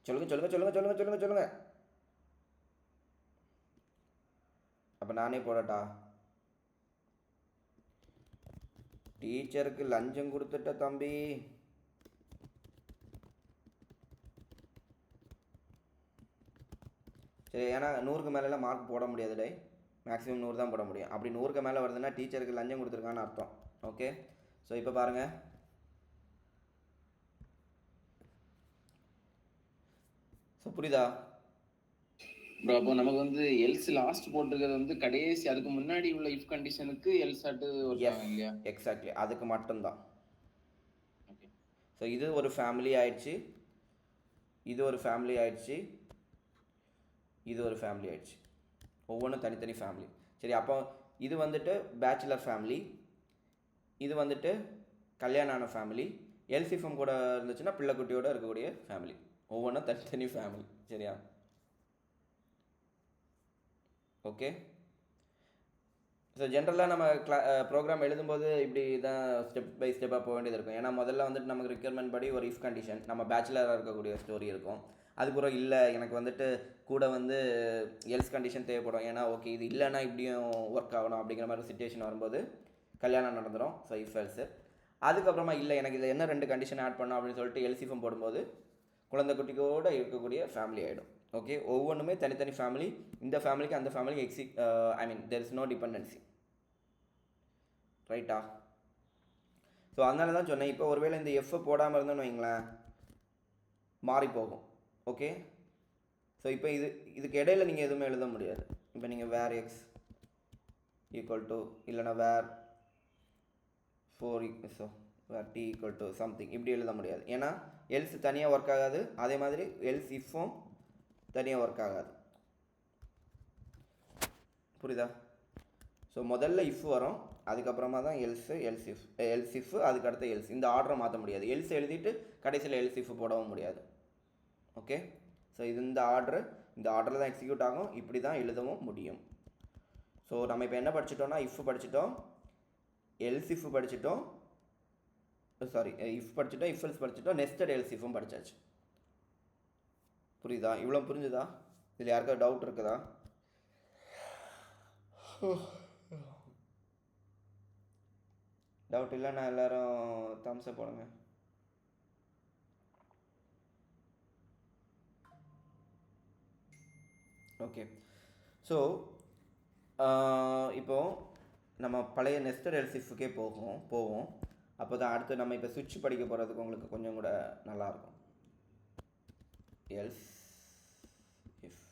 சொல்லுங்க. அப்போ நானே போடட்டா? டீச்சருக்கு லஞ்சம் கொடுத்துட்ட தம்பி. சரி, ஏன்னா 100க்கு மேலெலாம் மார்க் போட முடியாது டே, மேக்ஸிமம் 100 தான் போட முடியும். அப்படி 100க்கு மேலே வருதுன்னா டீச்சருக்கு லஞ்சம் கொடுத்துருக்கான்னு அர்த்தம். ஓகே, ஸோ இப்போ பாருங்கள், ஸோ புரியுதா ப்ரோ? அப்போ நமக்கு வந்து எல்ஸ் லாஸ்ட் போட்டிருக்கிறது வந்து கடைசி, அதுக்கு முன்னாடி உள்ள இஃப் கண்டிஷனுக்கு எல்ஸ் ஆட்டு இல்லையா? எக்ஸாக்ட்லி, அதுக்கு மட்டும்தான். ஓகே, ஸோ இது ஒரு ஃபேமிலி ஆயிடுச்சு, இது ஒரு ஃபேமிலி ஆயிடுச்சு, இது ஒரு ஃபேமிலி ஆயிடுச்சு. ஒவ்வொன்றும் தனித்தனி ஃபேமிலி. சரி, அப்போ இது வந்துட்டு பேச்சுலர் ஃபேமிலி, இது வந்துட்டு கல்யாணம் ஆன ஃபேமிலி, எல்சிஃபம் கூட இருந்துச்சுன்னா பிள்ளைக்குட்டியோடு இருக்கக்கூடிய ஃபேமிலி. ஒவ்வொன்றும் தனித்தனி ஃபேமிலி. சரியா? ஓகே, ஸோ ஜென்ரலாக நம்ம ப்ரோக்ராம் எழுதும்போது இப்படி தான் ஸ்டெப் பை ஸ்டெப்பாக போக வேண்டியது இருக்கும். ஏன்னா முதல்ல வந்துட்டு நமக்கு ரிக்யர்மெண்ட் படி ஒரு இஃப் கண்டிஷன், நம்ம பேச்சுலராக இருக்கக்கூடிய ஸ்டோரி இருக்கும். அதுக்கப்புறம் இல்லை எனக்கு வந்துட்டு கூட வந்து எல்ஸ் கண்டிஷன் தேவைப்படும், ஏன்னா ஓகே இது இல்லைன்னா இப்படியும் ஒர்க் ஆகணும் அப்படிங்கிற மாதிரி சுச்சுவேஷன் வரும்போது கல்யாணம் நடந்துடும். So if else. அதுக்கப்புறமா இல்லை எனக்கு இதில் என்ன 2 கண்டிஷன் ஆட் பண்ணோம் அப்படின்னு சொல்லிட்டு எல்சிஃபம் போடும்போது குழந்தை குட்டிக்கோடு இருக்கக்கூடிய ஃபேமிலி ஆகிடும். ஓகே, ஒவ்வொன்றுமே தனித்தனி ஃபேமிலி. இந்த ஃபேமிலிக்கு அந்த ஃபேமிலிக்கு தெர் இஸ் நோ டிபெண்டன்சி. ரைட்டா? ஸோ அதனால தான் சொன்னேன், இப்போ ஒருவேளை இந்த எஃப் போடாமல் இருந்தோன்னு வைங்களேன், மாறி போகும். ஓகே, ஸோ இப்போ இதுக்கு இடையில நீங்கள் எதுவுமே எழுத முடியாது. இப்போ நீங்கள் வேர் எக்ஸ் ஈக்குவல் டு, இல்லைனா where 4 so where T equal to something இப்படி எழுத முடியாது. ஏன்னா எல்ஸ் தனியாக ஒர்க் ஆகாது, அதே மாதிரி எல்ஸ் இஃப்பும் தனியாக ஒர்க் ஆகாது. புரியுதா? ஸோ முதல்ல இஃப் வரும், அதுக்கப்புறமா தான் எல்ஸ் இஃப், அதுக்கு அடுத்த எல்ஸ். இந்த ஆர்டரை மாற்ற முடியாது. எல்ஸ் எழுதிட்டு கடைசியில் எல்ஸ் இஃப் போடவும் முடியாது. ஓகே, ஸோ இது இந்த ஆர்டரில் தான் எக்ஸிக்யூட் ஆகும், இப்படி தான் எழுதவும் முடியும். ஸோ நம்ம இப்போ என்ன படிச்சிட்டோம்னா, இஃப் படிச்சிட்டோம், எல்ஸ் இஃப் படிச்சிட்டோம், இஃப் படிச்சிட்டோம், இஃப் எல்ஸ் படிச்சிட்டோம், நெஸ்டட் எல்ஸ் இஃப்பும் படித்தாச்சு. புரியுதா? இவ்வளோ புரிஞ்சுதா? இதில் யாருக்காவது டவுட் இருக்குதா? டவுட் இல்லைன்னா எல்லோரும் தம்ஸ் அப் போடுங்க. ஓகே, ஸோ இப்போது நம்ம பழைய நெஸ்டட் எல்ஸ் இஃப்க்கே போவோம். அப்போ தான் அடுத்து நம்ம இப்போ சுவிட்ச் படிக்க போகிறதுக்கு உங்களுக்கு கொஞ்சம் கூட நல்லாயிருக்கும். எல்ஸ் இஃப்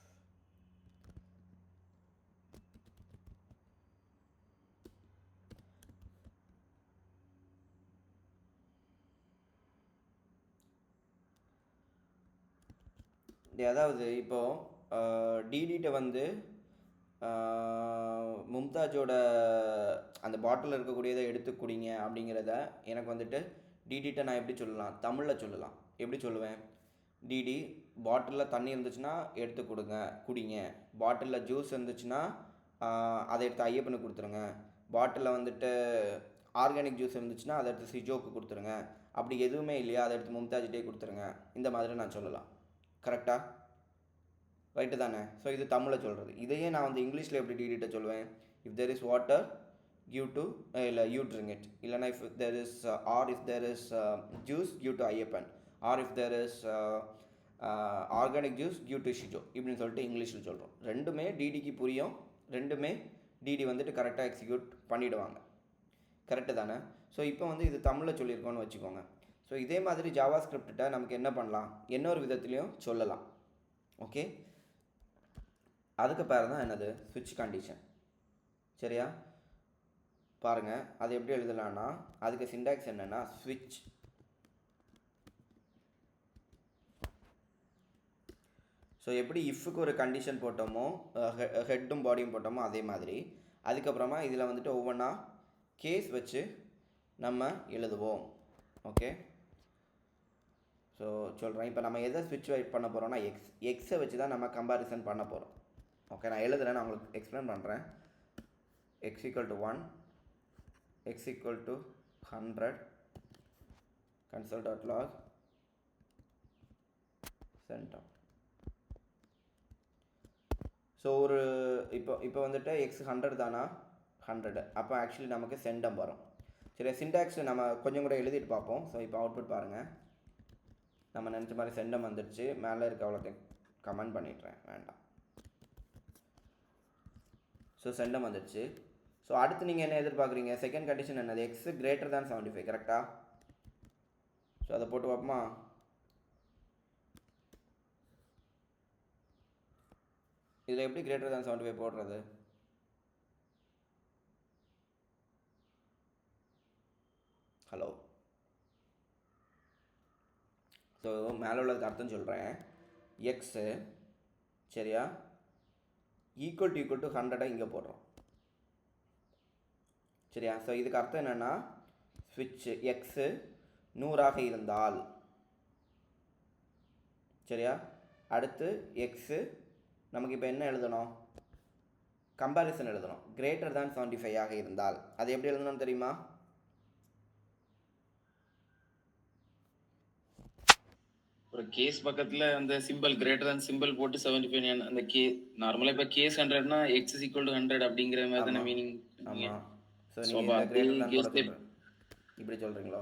அதாவது இப்போது டிடிட்ட வந்து மும்தாஜோட அந்த பாட்டிலில் இருக்கக்கூடியதை எடுத்து குடிங்க அப்படிங்கிறத எனக்கு வந்துட்டு டிடிட்ட நான் எப்படி சொல்லலாம், தமிழில் சொல்லலாம். எப்படி சொல்லுவேன்? டிடி பாட்டிலில் தண்ணி இருந்துச்சுன்னா எடுத்து குடிங்க. பாட்டிலில் ஜூஸ் இருந்துச்சுன்னா அதை எடுத்து ஐயப்பனுக்கு கொடுத்துருங்க. பாட்டிலில் வந்துட்டு ஆர்கானிக் ஜூஸ் இருந்துச்சுன்னா அதை எடுத்து சிஜோக்கு கொடுத்துருங்க. அப்படி எதுவுமே இல்லையா அதை எடுத்து மும்தாஜிட்டே கொடுத்துருங்க. இந்த மாதிரி நான் சொல்லலாம். கரெக்டாக? ரைட்டு தானே? ஸோ இது தமிழில் சொல்கிறது. இதையே நான் வந்து இங்கிலீஷில் எப்படி டிடிட்ட சொல்லுவேன்? If there is water give to இல்லை யூ ட்ரிங்க் இட். இல்லைனா if there is if there is juice give to Ayyappan. If there is organic juice give to Shijo. இப்படின்னு சொல்லிட்டு இங்கிலீஷில் சொல்கிறோம். ரெண்டுமே டிடிக்கு புரியும். ரெண்டுமே டிடி வந்துட்டு கரெக்டாக எக்ஸிக்யூட் பண்ணிவிடுவாங்க. கரெக்டு தானே? ஸோ இப்போ வந்து இது தமிழில் சொல்லியிருக்கோன்னு வச்சுக்கோங்க. ஸோ இதே மாதிரி ஜாவா ஸ்கிரிப்டை நமக்கு என்ன பண்ணலாம், இன்னொரு விதத்துலேயும் சொல்லலாம். ஓகே, அதுக்கு பேர் தான் என்னது, ஸ்விட்ச் கண்டிஷன். சரியா? பாருங்கள், அது எப்படி எழுதலான்னா அதுக்கு சிண்டாக்ஸ் என்னென்னா ஸ்விட்ச் ஸோ எப்படி இஃப்க்கு ஒரு கண்டிஷன் போட்டோமோ ஹெட்டும் பாடியும் போட்டோமோ அதே மாதிரி அதுக்கப்புறமா இதில் வந்துட்டு ஒவ்வொன்றா கேஸ் வச்சு நம்ம எழுதுவோம். ஓகே, ஸோ சொல்கிறேன். இப்போ நம்ம எதை ஸ்விட்ச் வெயிட் பண்ண போகிறோம்னா எக்ஸை வச்சு தான் நம்ம கம்பேரிசன் பண்ண போகிறோம். ஓகே, நான் எழுதுறேன், நான் உங்களுக்கு எக்ஸ்பிளைன் பண்ணுறேன். X equal to 1, X equal to 100, console.log centum. So ஒரு இப்போ வந்துட்டு எக்ஸ் 100 தானா, 100. அப்போ ஆக்சுவலி நமக்கு சென்டம் வரும். சரி, சிண்டாக்ஸ் நம்ம கொஞ்சம் கூட எழுதிட்டு பார்ப்போம். ஸோ இப்போ அவுட்புட் பாருங்கள். நம்ம நினச்ச மாதிரி சென்டம் வந்துடுச்சு. மேலே இருக்க அவ்வளோத்தையும் கமெண்ட் பண்ணிடுறேன், வேண்டாம். ஸோ சென்டம் வந்துடுச்சு. ஸோ அடுத்து நீங்கள் என்ன எதிர்பார்க்குறீங்க? செகண்ட் கண்டிஷன் என்னது? X greater than 75. கரெக்டாக? ஸோ அதை போட்டு பார்ப்போமா? இதில் எப்படி கிரேட்டர் தேன் 75 போடுறது? ஹலோ. ஸோ மேலே உள்ளதுக்கு அர்த்தம் சொல்கிறேன். எக்ஸு சரியா ஈக்குவல் டு 100 இங்கே போடுறோம். சரியா? ஸோ இதுக்கு அர்த்தம் என்னென்னா ஸ்விட்ச் எக்ஸு 100 இருந்தால், சரியா, அடுத்து எக்ஸு நமக்கு இப்போ என்ன எழுதணும்? கம்பேரிசன் எழுதணும். கிரேட்டர் தேன் 75 இருந்தால் அது எப்படி எழுதணும்னு தெரியுமா? ஒரு கேஸ் பக்கத்துல அந்த சிம்பிள் கிரேட்டர் than சிம்பிள் போட்டு 75 அந்த கே நார்மலா இப்ப case 100னா x is equal to 100 அப்படிங்கிற மாதிரி தான மீனிங். ஆமா. சோ நீங்க இந்த கிரேட்டர் than போட சொல்றீங்க. இப்படி சொல்றீங்களா?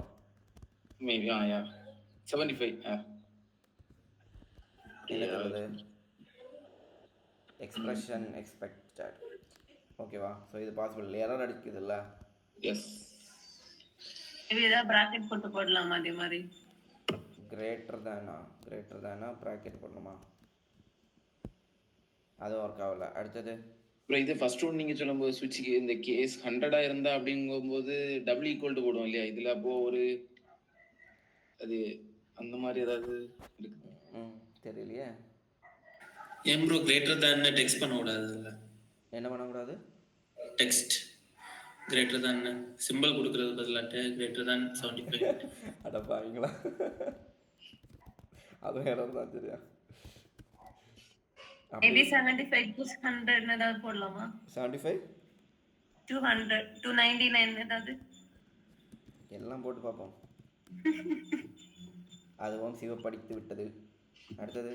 மேபி யா 75 என்ன சொல்றது? Expression expected. ஓகேவா? சோ இது பாசிபிள். எரர் அடிக்குதுல்ல? எஸ். இதா பிராக்கெட் போட்டு போடலாம் அதே மாதிரி. கிரேட்டர் தேனா பிராக்கெட் போடணுமா? அது ஒர்க் ஆகல. அடுத்தது இது ஃபர்ஸ்ட் ஒன் நீங்க சொல்லும்போது ஸ்விட்ச்க்கு இந்த கேஸ் 100 இருந்தா அப்படிங்கும்போது டபுள் ஈக்குவல் டு போடுவோம் இல்லையா? இதுல அப்போ ஒரு அது அந்த மாதிரி ஏதாவது இருக்கு? தெரியலையே. ஏன் ப்ரோ கிரேட்டர் தேன் டெக்ஸ்ட் பண்ண கூடாதுல்ல? என்ன பண்ண கூடாது? டெக்ஸ்ட் கிரேட்டர் தேன் சிம்பிள் கொடுக்கிறது பதிலாக கிரேட்டர் தேன் 75. அட பாவீங்களா, அது எரர் தான். சரியா? மேபி 75 to 100 ஏதாவது போடலாமா? 75 200 299 ஏதாவது எல்லாம் போட்டு பார்ப்போம். அதுவும் சிவ படித்து விட்டது. அடுத்தது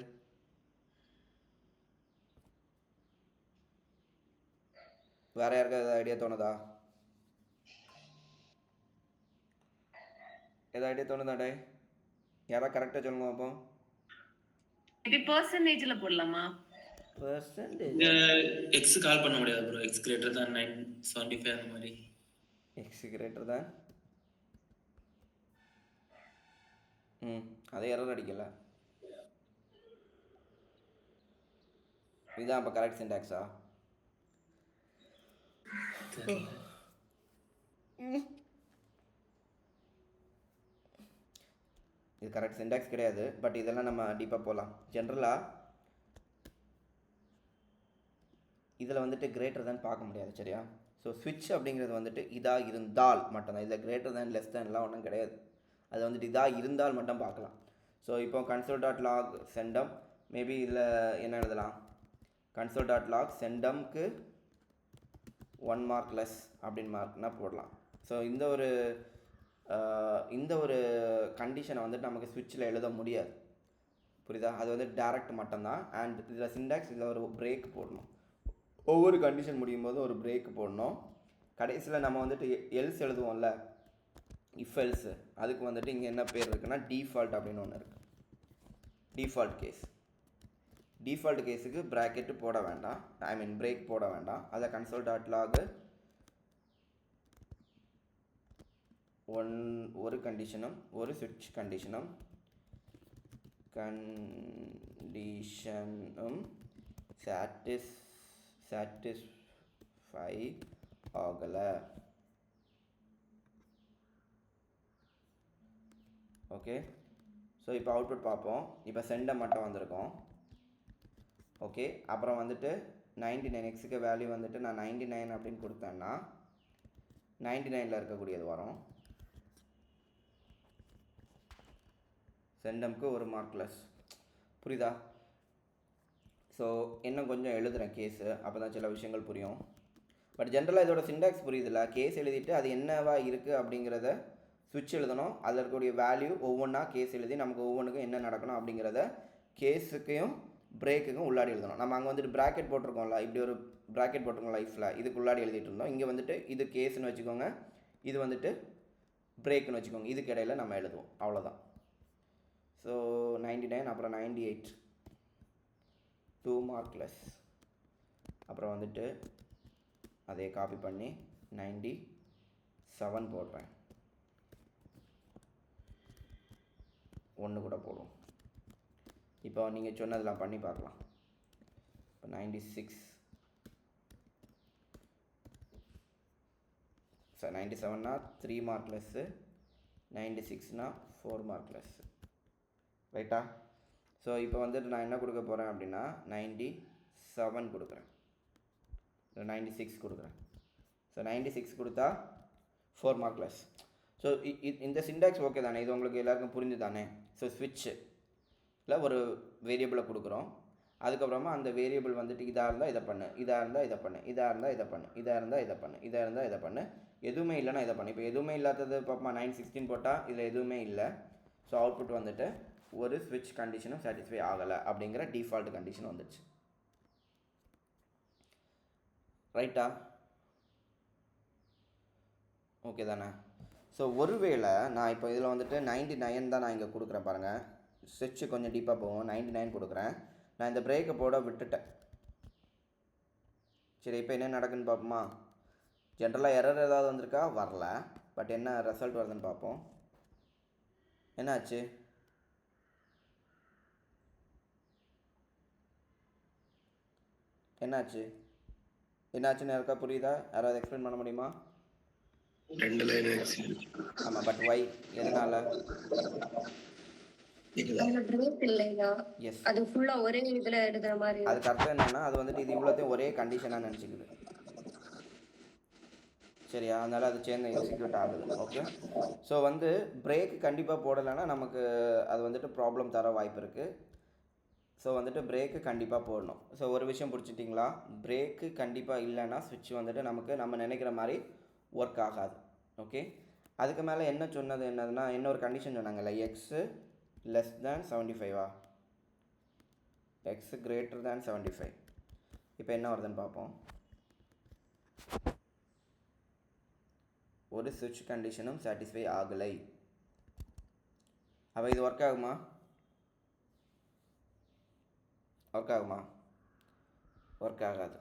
வேற யாருக்காவது ஐடியா தோணுதா? ஏதாவது ஐடியா தோணுதாடே? யாரா கரெக்டாக சொல்லுங்க அப்போ. மேபி பர்சன்டேஜ்ல போடலாமா? பர்சன்டேஜ் எக்ஸ் கால் பண்ண முடியாது ப்ரோ. எக்ஸ் கிரேட்டர் தேன் 975 அந்த மாதிரி. எக்ஸ் கிரேட்டர் தேன் அதை எரர் அடிக்கல. இதுதான் இப்போ கரெக்ட் சின்டாக்ஸா? தெரியல. இது கரெக்ட் சின்டாக்ஸ் கிடையாது. பட் இதெல்லாம் நம்ம டீப்பாக போகலாம். ஜென்ரலாக இதில் வந்துட்டு கிரேட்டர் தான் பார்க்க முடியாது, சரியா? ஸோ ஸ்விட்ச் அப்படிங்கிறது வந்துட்டு இதாக இருந்தால் மட்டும்தான். இதில் கிரேட்டர் தேன் லெஸ் தேன்லாம் ஒன்றும் கிடையாது. அது வந்துட்டு இதாக இருந்தால் மட்டும் பார்க்கலாம். ஸோ இப்போ console.log செண்டம், மேபி இதில் என்ன எழுதலாம், console.log செண்டம்க்கு 1 மார்க் லெஸ் அப்படின்னு மார்க்னா போடலாம். ஸோ இந்த ஒரு கண்டிஷனை வந்துட்டு நமக்கு ஸ்விட்சில் எழுத முடியாது, புரியுதா? அது வந்து டேரக்ட் மட்டும்தான். அண்ட் இதில் சின்டாக்ஸ், இதில் ஒரு பிரேக் போடணும். ஒவ்வொரு கண்டிஷன் முடியும் போது ஒரு பிரேக் போடணும். கடைசியில் நம்ம வந்துட்டு எல்ஸ் எழுதுவோம்ல, இஃப் எல்ஸ், அதுக்கு வந்துட்டு இங்கே என்ன பேர் இருக்குன்னா டிஃபால்ட் அப்படின்னு ஒன்று இருக்குது. Default case. டிஃபால்ட் கேஸுக்கு ப்ராக்கெட்டு போட வேண்டாம், ஐ மீன் பிரேக் போட வேண்டாம். அதை console.log ஒரு கண்டிஷனும் ஒரு ஸ்விட்ச் கண்டிஷனும் சாட்டிஸ்ஃபை ஆகலை. ஓகே, ஸோ இப்போ அவுட்புட் பார்ப்போம். இப்போ செண்டை மட்டும் வந்திருக்கோம். ஓகே, அப்புறம் வந்துட்டு 99xக்கு வேல்யூ வந்துட்டு நான் 99 அப்படின்னு கொடுத்தேன்னா 99ல் இருக்கக்கூடியது வரும். செண்டம்க்கு ஒரு மார்க் லெஸ், புரியுதா? ஸோ இன்னும் கொஞ்சம் எழுதுகிறேன் கேஸு, அப்போ தான் சில விஷயங்கள் புரியும். பட் ஜென்ரலாக இதோட சின்டாக்ஸ் புரியுதுல்ல. கேஸ் எழுதிட்டு அது என்னவா இருக்குது அப்படிங்கிறத ஸ்விட்ச் எழுதணும். அதில் இருக்கக்கூடிய வேல்யூ ஒவ்வொன்றா கேஸ் எழுதி நமக்கு ஒவ்வொன்றுக்கும் என்ன நடக்கணும் அப்படிங்கிறத கேஸுக்கையும் பிரேக்குக்கும் உள்ளாடி எழுதணும். நம்ம அங்கே வந்துட்டு ப்ராக்கெட் போட்டிருக்கோம்ல, இப்படி ஒரு ப்ராக்கெட் போட்டிருக்கோம் லைஃப்பில், இதுக்கு உள்ளாடி எழுதிட்டு இருந்தோம். இங்கே வந்துட்டு இது கேஸ்ன்னு வச்சுக்கோங்க, இது வந்துட்டு பிரேக்குன்னு வச்சுக்கோங்க. இதுக்கு இடையில் நம்ம எழுதுவோம், அவ்வளோதான். ஸோ 99, அப்புறம் 98, 2 மார்க் லெஸ். அப்புறம் வந்துட்டு அதே காப்பி பண்ணி 97 போடுறேன். 1 கூட போடுவோம். இப்போ நீங்கள் சொன்னதெல்லாம் பண்ணி பார்க்கலாம். இப்போ 96, 97னா 3 மார்க் லெஸ்ஸு, 96னா 4 மார்க் லெஸ்ஸு, ரைட்டா? ஸோ இப்போ வந்துட்டு நான் என்ன கொடுக்க போகிறேன் அப்படின்னா 97 கொடுக்குறேன், 96 கொடுக்குறேன். ஸோ 96 கொடுத்தா 4 மார்க் லெஸ். ஸோ இந்த சின்டாக்ஸ் ஓகே தானே? இது உங்களுக்கு எல்லாருக்கும் புரிஞ்சு தானே? ஸோ ஸ்விட்சில் ஒரு வேரியபிளை கொடுக்குறோம். அதுக்கப்புறமா அந்த வேரியபிள் வந்துட்டு இதாக இருந்தால் இதை பண்ணு, இதாக இருந்தால் இதை பண்ணு, இதாக இருந்தால் இதை பண்ணு, இதாக இருந்தால் இதை பண்ணு, இதாக இருந்தால் இதை பண்ணு, எதுவுமே இல்லைன்னா இதை பண்ணு. இப்போ எதுவுமே இல்லாதது பார்ப்போமா, 916 போட்டால் இதில் எதுவுமே இல்லை. ஸோ அவுட்புட் வந்துட்டு ஒரு ஸ்விட்ச் கண்டிஷனும் சாட்டிஸ்ஃபை ஆகலை அப்படிங்கிற டிஃபால்ட் கண்டிஷன் வந்துடுச்சு, ரைட்டா? ஓகே தானே? ஸோ ஒருவேளை நான் இப்போ இதில் வந்துட்டு 99 தான் நான் இங்கே கொடுக்குறேன் பாருங்கள். ஸ்விட்ச்சு கொஞ்சம் டீப்பாக போகும். 99 கொடுக்குறேன். நான் இந்த பிரேக்கை போட விட்டுட்டேன். சரி, இப்போ என்ன நடக்குதுன்னு பார்ப்போமா? ஜென்ரலாக எரர் ஏதாவது வந்திருக்கா? வரல. பட் என்ன ரிசல்ட் வருதுன்னு பார்ப்போம். என்னாச்சு? என்னாச்சுன்னு யாருக்கா புரியுதா? யாராவது எக்ஸ்பிளைன் பண்ண முடியுமா? 2 லைன் ஆமாம், பட் வை, எதனால்? அதுல பிரேக் இல்லையா? எஸ், அது ஃபுல்லா ஒரே இதுல எழுதுற மாதிரி. அதுக்கு அர்த்தம் என்னன்னா அது வந்துட்டு இது இவ்வளோத்தையும் ஒரே கண்டிஷனாக நினச்சிக்குது, சரியா? அதனால் அது சேர்ந்து எக்ஸிக்யூட் ஆகுது. ஓகே, ஸோ வந்து பிரேக் கண்டிப்பாக போடலைன்னா நமக்கு அது வந்துட்டு ப்ராப்ளம் தர வாய்ப்பு இருக்குது. ஸோ வந்துட்டு பிரேக்கு கண்டிப்பாக போடணும். ஸோ ஒரு விஷயம் பிடிச்சிட்டிங்களா? பிரேக்கு கண்டிப்பாக இல்லைன்னா ஸ்விட்ச் வந்துட்டு நம்ம நினைக்கிற மாதிரி ஒர்க் ஆகாது. ஓகே, அதுக்கு மேலே என்ன சொன்னது என்னதுன்னா, இன்னொரு கண்டிஷன் சொன்னாங்கல்ல, x less than 75, x greater than 75. இப்போ என்ன வருதுன்னு பார்ப்போம். ஒரு ஸ்விட்ச் கண்டிஷனும் சாட்டிஸ்ஃபை ஆகலை. அப்போ இது ஒர்க் ஆகுமா? ஒர்க் ஆகாது.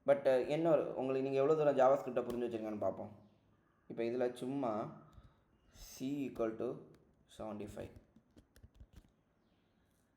பட் என்ன உங்களுக்கு நீங்கள் எவ்வளோ தூரம் ஜாவா ஸ்கிரிப்டை புரிஞ்சு வச்சுருங்கன்னு பார்ப்போம். இப்போ இதில் சும்மா c = 75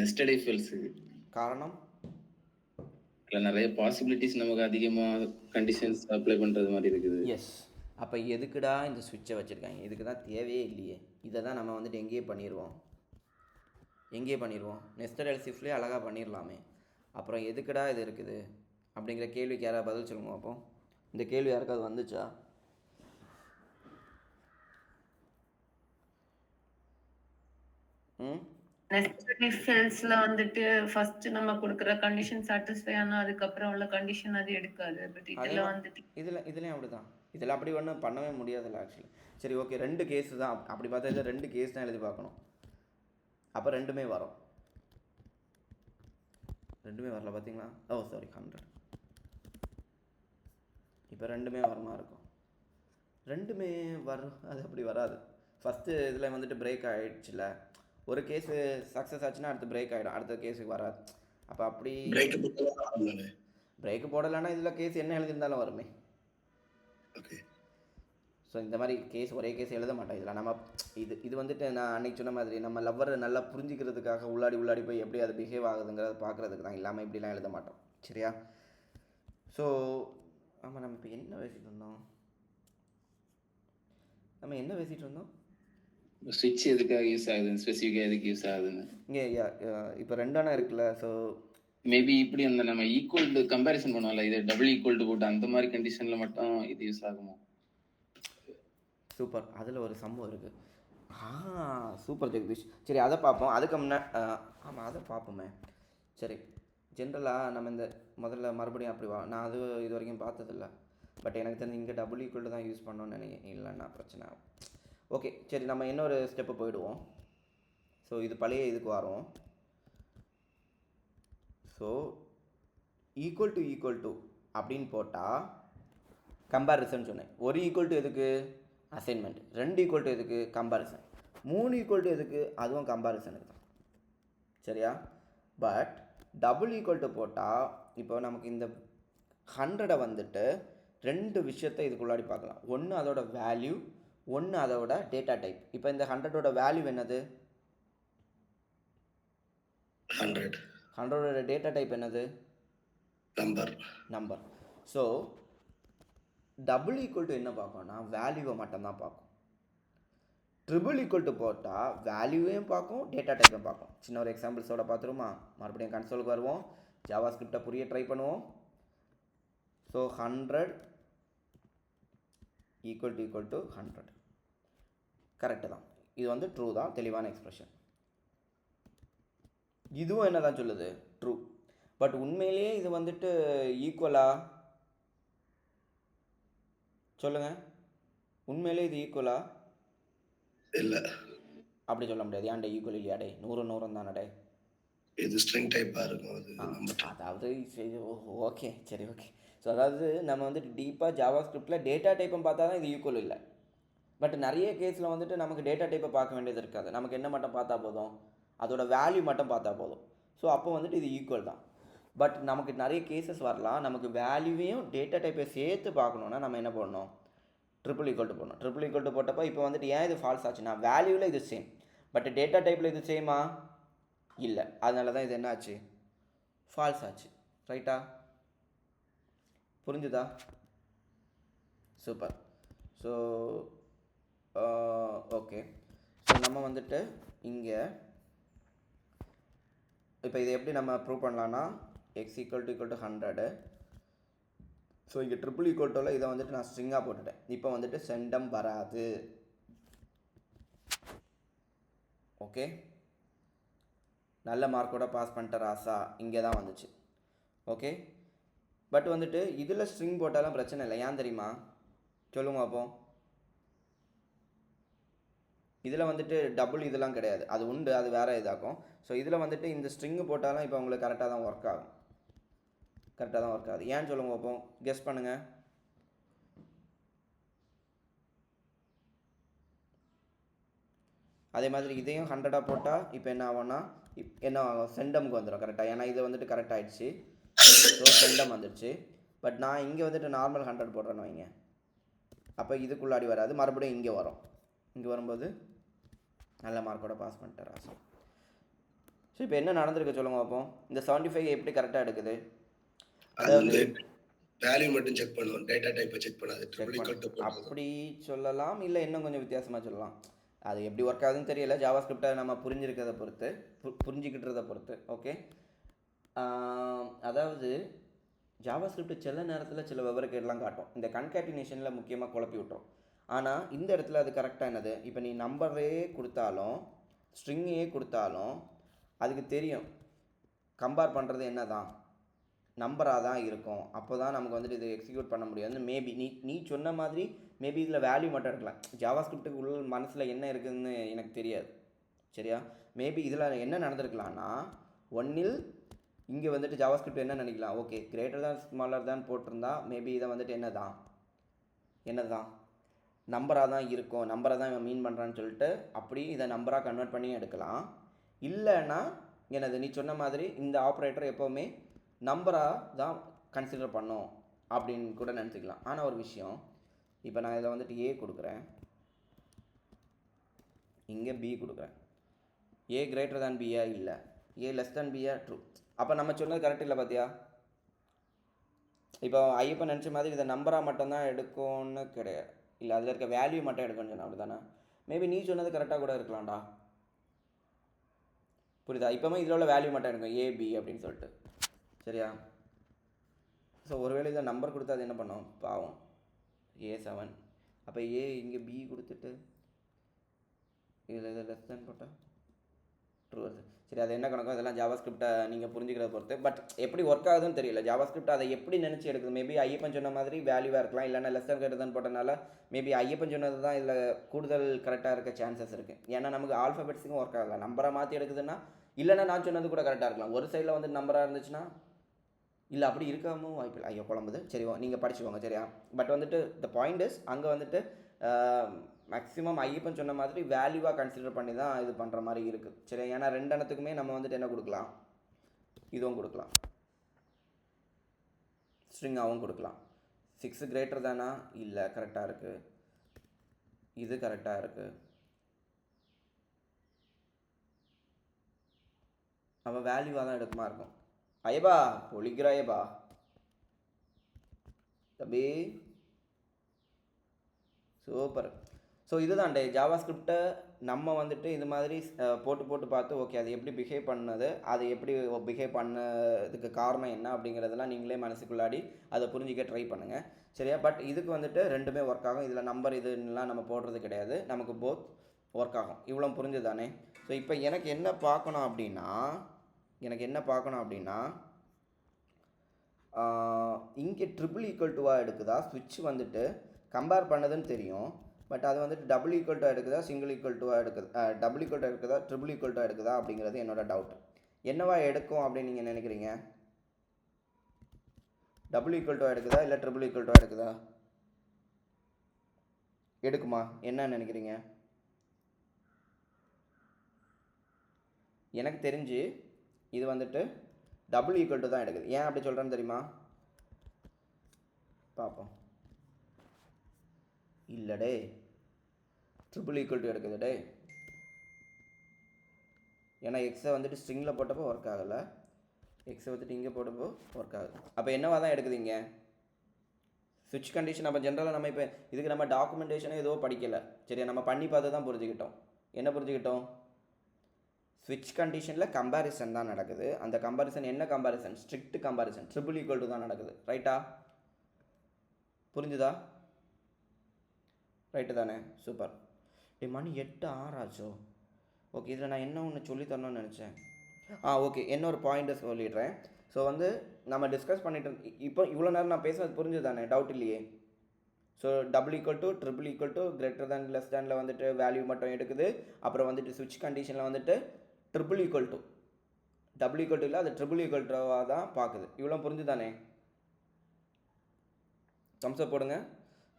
நெஸ்டட் இஃப் எல்ஸ் காரணம் இல்ல நிறைய பாசிபிலிட்டிஸ் நமக்கு அதிகமா கண்டிஷன்ஸ் அப்ளை பண்றது மாதிரி இருக்குது. எஸ். அப்போ எதுக்குடா இந்த சுவிட்சை வச்சுருக்காங்க? இதுக்கு தான் தேவையே இல்லையே. இதை தான் நம்ம வந்துட்டு எங்கேயே பண்ணிடுவோம். நெஸ்டட் எல்ஸ் இஃப்லேயே அழகாக பண்ணிடலாமே. அப்புறம் எதுக்குடா இது இருக்குது அப்படிங்கிற கேள்விக்கு யாராவது பதில் சொல்லுங்க. அப்போ இந்த கேள்வி யாருக்காவது வந்துச்சா? நெசசரி செல்ஸ்ல வந்துட்டு ஃபர்ஸ்ட் நம்ம கொடுக்குற கண்டிஷன் சாட்டிஸ்ஃபை ஆனா அதுக்கப்புறம் உள்ள கண்டிஷன் அது எடுக்காது. பட் இதுல வந்துட்டு இதுலேயும் அப்படி தான். இதில் அப்படி ஒன்றும் பண்ணவே முடியாதுல்ல ஆக்சுவலி. சரி ஓகே, 2 கேஸு தான். அப்படி பார்த்தா இதில் 2 கேஸ் தான் எழுதி பார்க்கணும். அப்போ ரெண்டுமே வரும். ரெண்டுமே வரல பார்த்தீங்களா? ஓ சாரி 100. இப்போ ரெண்டுமே வரமா இருக்கும். ரெண்டுமே வரும். அது அப்படி வராது. ஃபஸ்ட்டு இதில் வந்துட்டு பிரேக் ஆகிடுச்சுல. ஒரு கேஸு சக்ஸஸ் ஆச்சுன்னா அடுத்து பிரேக் ஆகிடும். அடுத்த கேஸுக்கு வராது. அப்போ அப்படி பிரேக்கு போடலைன்னா இதில் கேஸ் என்ன எழுதியிருந்தாலும் வருமே. ஓகே. ஸோ இந்த மாதிரி கேஸ் ஒரே கேஸ் எழுத மாட்டோம். இதில் நம்ம இது வந்துட்டு நான் அன்றைக்கி சொன்ன மாதிரி நம்ம லவ்வரை நல்லா புரிஞ்சிக்கிறதுக்காக உள்ளாடி போய் எப்படி அது பிஹேவ் ஆகுதுங்கிறத பார்க்குறதுக்கு தான். இல்லாமல் இப்படிலாம் எழுத மாட்டோம். சரியா? ஸோ ஆமாம், நம்ம இப்போ என்ன பேசிகிட்டு இருந்தோம்? ஸ்விட்ச் எதுக்காக யூஸ் ஆகுதுன்னு ஸ்பெசிஃபிக்காக எதுக்கு யூஸ் ஆகுதுன்னு இங்கே இப்போ 2 இருக்குல்ல. ஸோ மேபி இப்படி அந்த நம்ம ஈக்குவல் டு கம்பேரிசன் பண்ணுவோம்ல, இது டபுள் ஈக்குவல் டு போட்டு அந்த மாதிரி கண்டிஷன்ல மட்டும் இது யூஸ் ஆகுமா? சூப்பர். அதில் ஒரு சம்பவம் இருக்குது. சூப்பர் ஜெகதீஷ். சரி அதை பார்ப்போம். அதுக்கு முன்னாடி ஆமாம் அதை பார்ப்போமே. சரி, ஜென்ரலாக நம்ம இந்த முதல்ல மறுபடியும் அப்படி நான் அது இது வரைக்கும் பார்த்ததில்ல. பட் எனக்கு தெரிஞ்சு இங்கே டபுள் ஈக்குவல் தான் யூஸ் பண்ணோன்னு நினைக்கிறேன். இல்லைன்னா பிரச்சனை. ஓகே சரி, நம்ம இன்னொரு ஸ்டெப்பு போயிடுவோம். ஸோ இது பழைய இதுக்கு வரோம். ஸோ ஈக்குவல் டு அப்படின்னு போட்டால் கம்பேரிசன் சொன்னேன். ஒரு ஈக்குவல் டு எதுக்கு? அசைன்மெண்ட். 2 ஈக்குவல் டு எதுக்கு? கம்பேரிசன். 3 ஈக்குவல் டு எதுக்கு? அதுவும் கம்பேரிசனுக்கு தான். சரியா? பட் டபுள் ஈக்குவல் டு போட்டால் இப்போ நமக்கு இந்த 100 வந்துட்டு 2 விஷயத்தை இதுக்குள்ளாடி பார்க்கலாம். ஒன்று அதோட வேல்யூ, ஒன்று அதோட டேட்டா டைப். இப்போ இந்த 100ஓட வேல்யூ என்னது? 100ஓட டேட்டா டைப் என்னது? Number. So double equal to என்ன பார்க்கணும்னா வேல்யூவை மட்டும்தான் பார்க்கும். ட்ரிபிள் ஈக்குவல் டு போட்டால் வேல்யூவையும் பார்க்கும், டேட்டா டைப்பையும் பார்க்கும். சின்ன ஒரு எக்ஸாம்பிள்ஸோட பார்த்துருமா? மறுபடியும் கன்சோலுக்கு வருவோம். ஜாவா ஸ்கிரிப்டை புரிய ட்ரை பண்ணுவோம். ஸோ 100 ஈக்குவல் டு 100 கரெக்டு தான். இது வந்து ட்ரூ தான், தெளிவான எக்ஸ்பிரஷன். இதுவும் என்ன தான் சொல்லுது? ட்ரூ. பட் உண்மையிலேயே இது வந்துட்டு ஈக்குவலா? சொல்லுங்கள், உண்மையிலே இது ஈக்குவலா? இல்லை, அப்படி சொல்ல முடியாது. ஏன்டே ஈக்குவல் இல்லையாடே? 100 தானடே. இது ஸ்ட்ரிங் டைப்பாக இருக்கும். அதாவது ஓகே சரி ஓகே. ஸோ அதாவது நம்ம வந்துட்டு டீப்பாக ஜாவா ஸ்கிரிப்டில் டேட்டா டைப்பை பார்த்தா தான் இது ஈக்குவல் இல்லை. பட் நிறைய கேஸில் வந்துட்டு நமக்கு டேட்டா டைப்பை பார்க்க வேண்டியது இருக்காது. நமக்கு என்ன மட்டும் பார்த்தா போதும்? அதோட வேல்யூ மட்டும் பார்த்தா போதும். ஸோ அப்போ வந்துட்டு இது ஈக்குவல் தான். பட் நமக்கு நிறைய கேசஸ் வரலாம். நமக்கு வேல்யூவையும் டேட்டா டைப்பை சேர்த்து பார்க்கணுன்னா நம்ம என்ன பண்ணணும்? ட்ரிபிள் ஈக்குவல் டு போடணும். ட்ரிபிள் ஈக்குவல் டு போட்டப்போ இப்போ வந்துட்டு ஏன் இது ஃபால்ஸ் ஆச்சுன்னா வேல்யூவில் இது சேம், பட் டேட்டா டைப்பில் இது சேமா? இல்லை. அதனால தான் இது என்ன ஆச்சு? ஃபால்ஸ் ஆச்சு. ரைட்டா? புரிஞ்சுதா? சூப்பர். So okay. ஸோ நம்ம வந்துட்டு இங்கே இப்போ இதை எப்படி நம்ம ப்ரூவ் பண்ணலான்னா x ஈக்குவல் டு 100. ஸோ இங்கே ட்ரிபிள் ஈக்குவல் டுவில் இதை வந்துட்டு நான் ஸ்ட்ரிங்காக போட்டுட்டேன். இப்போ வந்துட்டு சென்டம் வராது. ஓகே, நல்ல மார்க்கோட பாஸ் பண்ணிட்ட ராசா. இங்கே தான் வந்துச்சு. ஓகே, பட் வந்துட்டு இதில் ஸ்ட்ரிங் போட்டாலும் பிரச்சனை இல்லை. ஏன் தெரியுமா? சொல்லுங்க அப்போ. இதில் வந்துட்டு டபுள் இதெல்லாம் கிடையாது. அது உண்டு, அது வேறு இதாகும். ஸோ இதில் வந்துட்டு இந்த ஸ்ட்ரிங்கு போட்டாலும் இப்போ உங்களுக்கு கரெக்டாக தான் ஒர்க் ஆகும். ஏன்னு சொல்லுங்க அப்போ. கெஸ் பண்ணுங்கள். அதே மாதிரி இதையும் 100 போட்டால் இப்போ என்ன ஆகும்னா என்ன ஆகும்? செண்டமுக்கு வந்துடும் கரெக்டாக. ஏன்னா இது வந்துட்டு கரெக்ட் ஆகிடுச்சு. ஸோ செண்டம் வந்துடுச்சு. பட் நான் இங்கே வந்துட்டு நார்மல் 100 போடுறேன்னு வைங்க. அப்போ இதுக்குள்ளாடி வராது, மறுபடியும் இங்கே வரும். இங்கே வரும்போது நல்ல மார்க்கோட பாஸ் பண்ணிட்டார் ராசா. ஸோ இப்போ என்ன நடந்திருக்கு சொல்லுங்க பார்ப்போம். இந்த 75 எப்படி கரெக்டாக எடுக்குது? அது அதாவது வந்து வேல்யூ மட்டும் செக் பண்ணுவோம். டேட்டா டைப்பை செக் பண்ணாது. செக் ட்ரிபிள் ஈக்குவல் டு பண்ண போட்டதும். அப்படி சொல்லலாம், இல்லை இன்னும் கொஞ்சம் வித்தியாசமாக சொல்லலாம். அது எப்படி ஒர்க் ஆகுதுன்னு தெரியல. ஜாவாஸ்கிரிப்டை நம்ம புரிஞ்சிருக்கிறத பொறுத்து, புரிஞ்சிக்கிட்டுறத பொறுத்து. ஓகே, அதாவது ஜாவாஸ்கிரிப்ட் சில நேரத்தில் சில விவரக்கேடெலாம் காட்டும். இந்த கன்கேட்டினேஷனில் முக்கியமாக குழப்பி விட்டுரும். ஆனால் இந்த இடத்துல அது கரெக்டாக என்னது, இப்போ நீ நம்பரே கொடுத்தாலும் ஸ்ட்ரிங்கையே கொடுத்தாலும் அதுக்கு தெரியும் கம்பேர் பண்ணுறது என்ன தான் நம்பராக தான் இருக்கும். அப்போ தான் நமக்கு வந்துட்டு இது எக்ஸிக்யூட் பண்ண முடியாது. மேபி நீ சொன்ன மாதிரி மேபி இதில் வேல்யூ மட்டும் எடுக்கலாம். ஜாவாஸ்கிரிப்டுக்கு உள்ள மனசில் என்ன இருக்குதுன்னு எனக்கு தெரியாது. சரியா? மேபி இதில் என்ன நடந்திருக்கலாம்னா, ஒன்னில் இங்கே வந்துட்டு ஜாவாஸ்கிரிப்ட் என்ன நினைக்கலாம், ஓகே கிரேட்டர் தான் ஸ்மாலர் தான் போட்டிருந்தா மேபி இதை வந்துட்டு என்ன தான் நம்பராக தான் இருக்கும், நம்பரை தான் இவன் மீன் பண்ணுறான்னு சொல்லிட்டு அப்படி இதை நம்பராக கன்வெர்ட் பண்ணி எடுக்கலாம். இல்லைன்னா என்னது, நீ சொன்ன மாதிரி இந்த ஆப்ரேட்டர் எப்போவுமே நம்பராக தான் கன்சிடர் பண்ணோம் அப்படின்னு கூட நினச்சிக்கலாம். ஆனால் ஒரு விஷயம், இப்போ நான் இதில் வந்துட்டு ஏ கொடுக்குறேன், இங்கே பி கொடுக்குறேன். ஏ கிரேட்டர் தேன் பியா இல்லை, a less than Pia true. அப்போ நம்ம சொன்னது கரெக்ட் இல்லை பார்த்தியா? இப்போ ஐயப்பன் நினச்ச மாதிரி இதை நம்பராக மட்டும்தான் எடுக்கும்னு கிடையாது, இல்லை அதில் இருக்க வேல்யூ மட்டும் எடுக்கணும்னு சொன்னால் அப்படி தானே. மேபி நீ சொன்னது கரெக்டாக கூட இருக்கலாம்டா. புரியுதா? இப்போமே இதில் உள்ள வேல்யூ மட்டும் எடுக்கும் ஏபி அப்படின்னு சொல்லிட்டு. சரியா? ஸோ ஒருவேளை இதை நம்பர் கொடுத்தா அது என்ன பண்ணோம் பாவம், A7. அப்போ ஏ இங்கே பி கொடுத்துட்டு இதில் லெஸ் தேன் போட்டால் ட்ரூ வருது. சரி, அது என்ன கணக்கும் இதெல்லாம் ஜாவாஸ்கிரிப்டை நீங்கள் புரிஞ்சுக்கிறத பொறுத்து. பட் எப்படி ஒர்க் ஆகுதுன்னு தெரியல. ஜாவாஸ்கிரிப்ட் அதை எப்படி நினச்சி எடுக்குது. மேபி ஐயப்பன் சொன்ன மாதிரி வேல்யூவாக இருக்கலாம், இல்லைன்னா லெஸ் தேன் கிரேட்டர் தேன் போட்டனால மேபி ஐயப்பன் சொன்னது தான் இதில் கூடுதல் கரெக்டாக இருக்க சான்சஸ் இருக்குது. ஏன்னா நமக்கு ஆல்ஃபபெட்ஸுக்கும் ஒர்க் ஆகலை. நம்பரை மாற்றி எடுக்குதுன்னா, இல்லைன்னா நான் சொன்னது கூட கரெக்டாக இருக்கலாம். ஒரு சைடில் வந்து நம்பராக இருந்துச்சுன்னா, இல்லை அப்படி இருக்காமல் வாய்ப்பு இல்லை. ஐயோ குழம்புது. சரி, நீங்கள் படிச்சுக்கோங்க. சரியா? பட் வந்துட்டு த பாயிண்ட் இஸ், அங்கே வந்துட்டு மேக்ஸிமம் ஐயப்பன் சொன்ன மாதிரி வேல்யூவாக கன்சிடர் பண்ணி தான் இது பண்ணுற மாதிரி இருக்குது. சரி, ஏன்னா ரெண்டு இடத்துக்குமே நம்ம வந்துட்டு என்ன கொடுக்கலாம், இதுவும் கொடுக்கலாம், ஸ்ட்ரிங்காகவும் கொடுக்கலாம். 6 கிரேட்டர் தானா, இல்லை கரெக்டாக இருக்குது, இது கரெக்டாக இருக்குது. அவன் வேல்யூவாக தான் எடுக்குமா இருக்கும். ஐயப்பா ஒழிக்கிற ஐயப்பா தம்பி, சூப்பர். ஸோ இதுதான் ஜாவாஸ்கிரிப்டை நம்ம வந்துட்டு இது மாதிரி போட்டு பார்த்து ஓகே அது எப்படி பிஹேவ் பண்ணது, அது எப்படி பிஹேவ் பண்ணதுக்கு காரணம் என்ன அப்படிங்கிறதெல்லாம் நீங்களே மனசுக்குள்ளாடி அதை புரிஞ்சிக்க ட்ரை பண்ணுங்கள். சரியா? பட் இதுக்கு வந்துட்டு ரெண்டுமே ஒர்க் ஆகும். இதில் நம்பர் இதுலாம் நம்ம போடுறது கிடையாது, நமக்கு போத் ஒர்க் ஆகும். இவ்வளோ புரிஞ்சு தானே? ஸோ இப்போ எனக்கு என்ன பார்க்கணும் அப்படின்னா, இங்கே ட்ரிபிள் ஈக்குவல் டுவாக எடுக்குதா, ஸ்விட்ச் வந்துட்டு கம்பேர் பண்ணதுன்னு தெரியும். பட் அது வந்துட்டு டபுள் ஈக்குவல் டு எடுக்குதா, சிங்கிள் ஈக்குவல் டுவாக எடுக்குது, டபுள் ஈக்குவல் டு எடுக்குதா, ட்ரிபிள் ஈக்குவல் டு எடுக்குதா அப்படிங்கிறது என்னோட டவுட். என்னவா எடுக்கும் அப்படின்னு நீங்கள் நினைக்கிறீங்க? டபுள் ஈக்குவல் டு எடுக்குதா இல்லை ட்ரிபிள் ஈக்குவல் டு எடுக்குதா? எடுக்குமா? என்ன நினைக்கிறீங்க? எனக்கு தெரிஞ்சு இது வந்துட்டு டபுள் ஈக்குவல் டு தான் எடுக்குது. ஏன் அப்படி சொல்கிறேன்னு தெரியுமா? பார்ப்போம். இல்லைடே, ட்ரிபிள் ஈக்குவல் டு எடுக்குது டே. ஏன்னா எக்ஸை வந்துட்டு ஸ்ட்ரிங்கில் போட்டப்போ ஒர்க் ஆகலை, எக்ஸை வந்துட்டு இங்கே போட்டப்போ ஒர்க் ஆகுது. அப்போ என்னவா தான் எடுக்குது இங்கே ஸ்விட்ச் கண்டிஷன். அப்போ ஜென்ரலாக நம்ம இப்போ இதுக்கு நம்ம டாக்குமெண்டேஷனே ஏதோ படிக்கலை. சரியா? நம்ம பண்ணி பார்த்து தான் புரிஞ்சுக்கிட்டோம். என்ன புரிஞ்சுக்கிட்டோம்? ஸ்விட்ச் கண்டிஷனில் கம்பேரிசன் தான் நடக்குது. அந்த கம்பேரிசன் என்ன comparison? Strict comparison, triple equal to தான் நடக்குது. ரைட்டா? புரிஞ்சுதா? ரைட்டு தானே? சூப்பர். மணி 8 ஆச்சோ. ஓகே, இதில் நான் என்ன ஒன்று சொல்லி தரணும்னு நினச்சேன். ஓகே, இன்னொரு பாயிண்ட்டை சொல்லிடுறேன். ஸோ வந்து நம்ம டிஸ்கஸ் பண்ணிட்டு இப்போ இவ்வளோ நேரம் நான் பேசுறது புரிஞ்சுது தானே? டவுட் இல்லையே? So double equal to triple equal to greater than less தேனில் வந்துட்டு வேல்யூ மட்டும் எடுக்குது. அப்புறம் வந்துட்டு ஸ்விட்ச் கண்டிஷனில் வந்துட்டு triple equal to, double equal to இல்லை, அது ட்ரிபிள் ஈக்குவல் டுவாக தான் பார்க்குது. இவ்வளோ புரிஞ்சு தானே? தம்ஸ்அப் போடுங்க.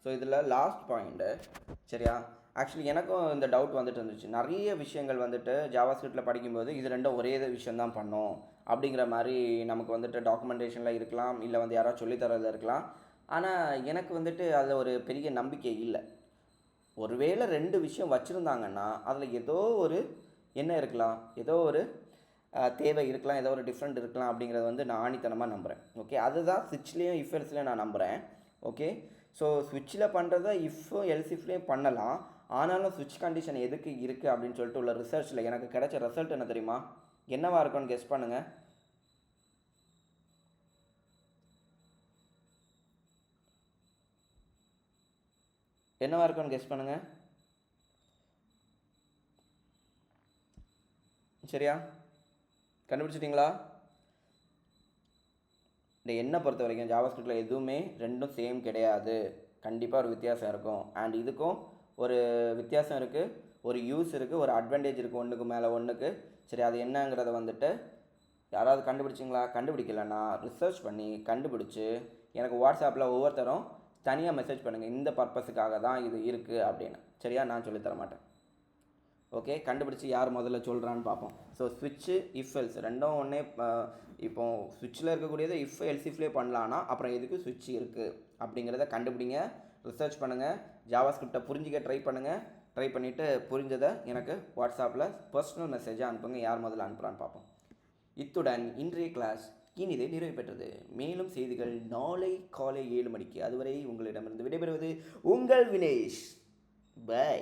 ஸோ இதில் லாஸ்ட் பாயிண்ட்டு. சரியா? ஆக்சுவலி எனக்கும் இந்த டவுட் வந்துட்டு இருந்துச்சு. நிறைய விஷயங்கள் வந்துட்டு ஜாவாஸ்கிரிப்டில் படிக்கும்போது இது ரெண்டும் ஒரே விஷயந்தான் பண்ணோம் அப்படிங்கிற மாதிரி நமக்கு வந்துட்டு டாக்குமெண்டேஷனில் இருக்கலாம், இல்லை வந்து யாராவது சொல்லித்தரதில் இருக்கலாம். ஆனால் எனக்கு வந்துட்டு அதில் ஒரு பெரிய நம்பிக்கை இல்லை. ஒருவேளை 2 விஷயம் வச்சுருந்தாங்கன்னா அதில் ஏதோ ஒரு என்ன இருக்கலாம், ஏதோ ஒரு தேவை இருக்கலாம், ஏதோ ஒரு டிஃப்ரெண்ட் இருக்கலாம் அப்படிங்கிறத வந்து நான் ஆணித்தனமாக நம்புகிறேன். ஓகே, அதுதான் ஸ்விட்ச்லேயும் இஃப் எல்ஸ்லேயும் நான் நம்புகிறேன். ஓகே, ஸோ ஸ்விட்சில் பண்ணுறத இஃப்பும் எல்சிஃப்லேயும் பண்ணலாம். ஆனாலும் ஸ்விட்ச் கண்டிஷன் எதுக்கு இருக்குது அப்படின்னு சொல்லிட்டு உள்ள ரிசர்ச்சில் எனக்கு கிடைச்ச ரிசல்ட் என்ன தெரியுமா? என்னவா இருக்கும்னு கெஸ் பண்ணுங்கள். என்னவா இருக்கும்னு கெஸ் பண்ணுங்கள். சரியா, கண்டுபிடிச்சிட்டிங்களா? இந்த என்னை பொறுத்த வரைக்கும் ஜாவாஸ்கிரிப்டில் எதுவுமே ரெண்டும் சேம் கிடையாது. கண்டிப்பாக ஒரு வித்தியாசம் இருக்கும். அண்ட் இதுக்கும் ஒரு வித்தியாசம் இருக்குது, ஒரு யூஸ் இருக்குது, ஒரு அட்வான்டேஜ் இருக்குது ஒன்றுக்கு மேலே ஒன்றுக்கு. சரி, அது என்னங்கிறத வந்துட்டு யாராவது கண்டுபிடிச்சிங்களா? கண்டுபிடிக்கலன்னா ரிசர்ச் பண்ணி கண்டுபிடிச்சி எனக்கு வாட்ஸ்அப்பில் ஒவ்வொருத்தரும் தனியாக மெசேஜ் பண்ணுங்கள், இந்த பர்பஸுக்காக தான் இது இருக்குது அப்படின்னு. சரியா, நான் சொல்லித்தர மாட்டேன். ஓகே, கண்டுபிடிச்சி யார் முதல்ல சொல்கிறான்னு பார்ப்போம். ஸோ ஸ்விட்சு இஃப் எல்ஸ் ரெண்டும் ஒன்றே. இப்போ ஸ்விட்சில் இருக்கக்கூடியதை இஃப் எல்சிஃப்லேயே பண்ணலான்னா அப்புறம் எதுக்கு ஸ்விட்ச் இருக்குது அப்படிங்கிறத கண்டுபிடிங்க, ரிசர்ச் பண்ணுங்கள், ஜாவாஸ்கிரிப்டை புரிஞ்சிக்க ட்ரை பண்ணுங்கள். ட்ரை பண்ணிவிட்டு புரிஞ்சதை எனக்கு வாட்ஸ்அப்பில் பர்சனல் மெசேஜாக அனுப்புங்க, யார் முதல்ல அனுப்புகிறான்னு பார்ப்போம். இத்துடன் இன்றைய கிளாஸ் இனிதே நிறைவு பெற்றது. மேலும் செய்திகள் நாளை காலை 7 மணிக்கு. அதுவரை உங்களிடமிருந்து விடைபெறுவது உங்கள் வினேஷ். பை.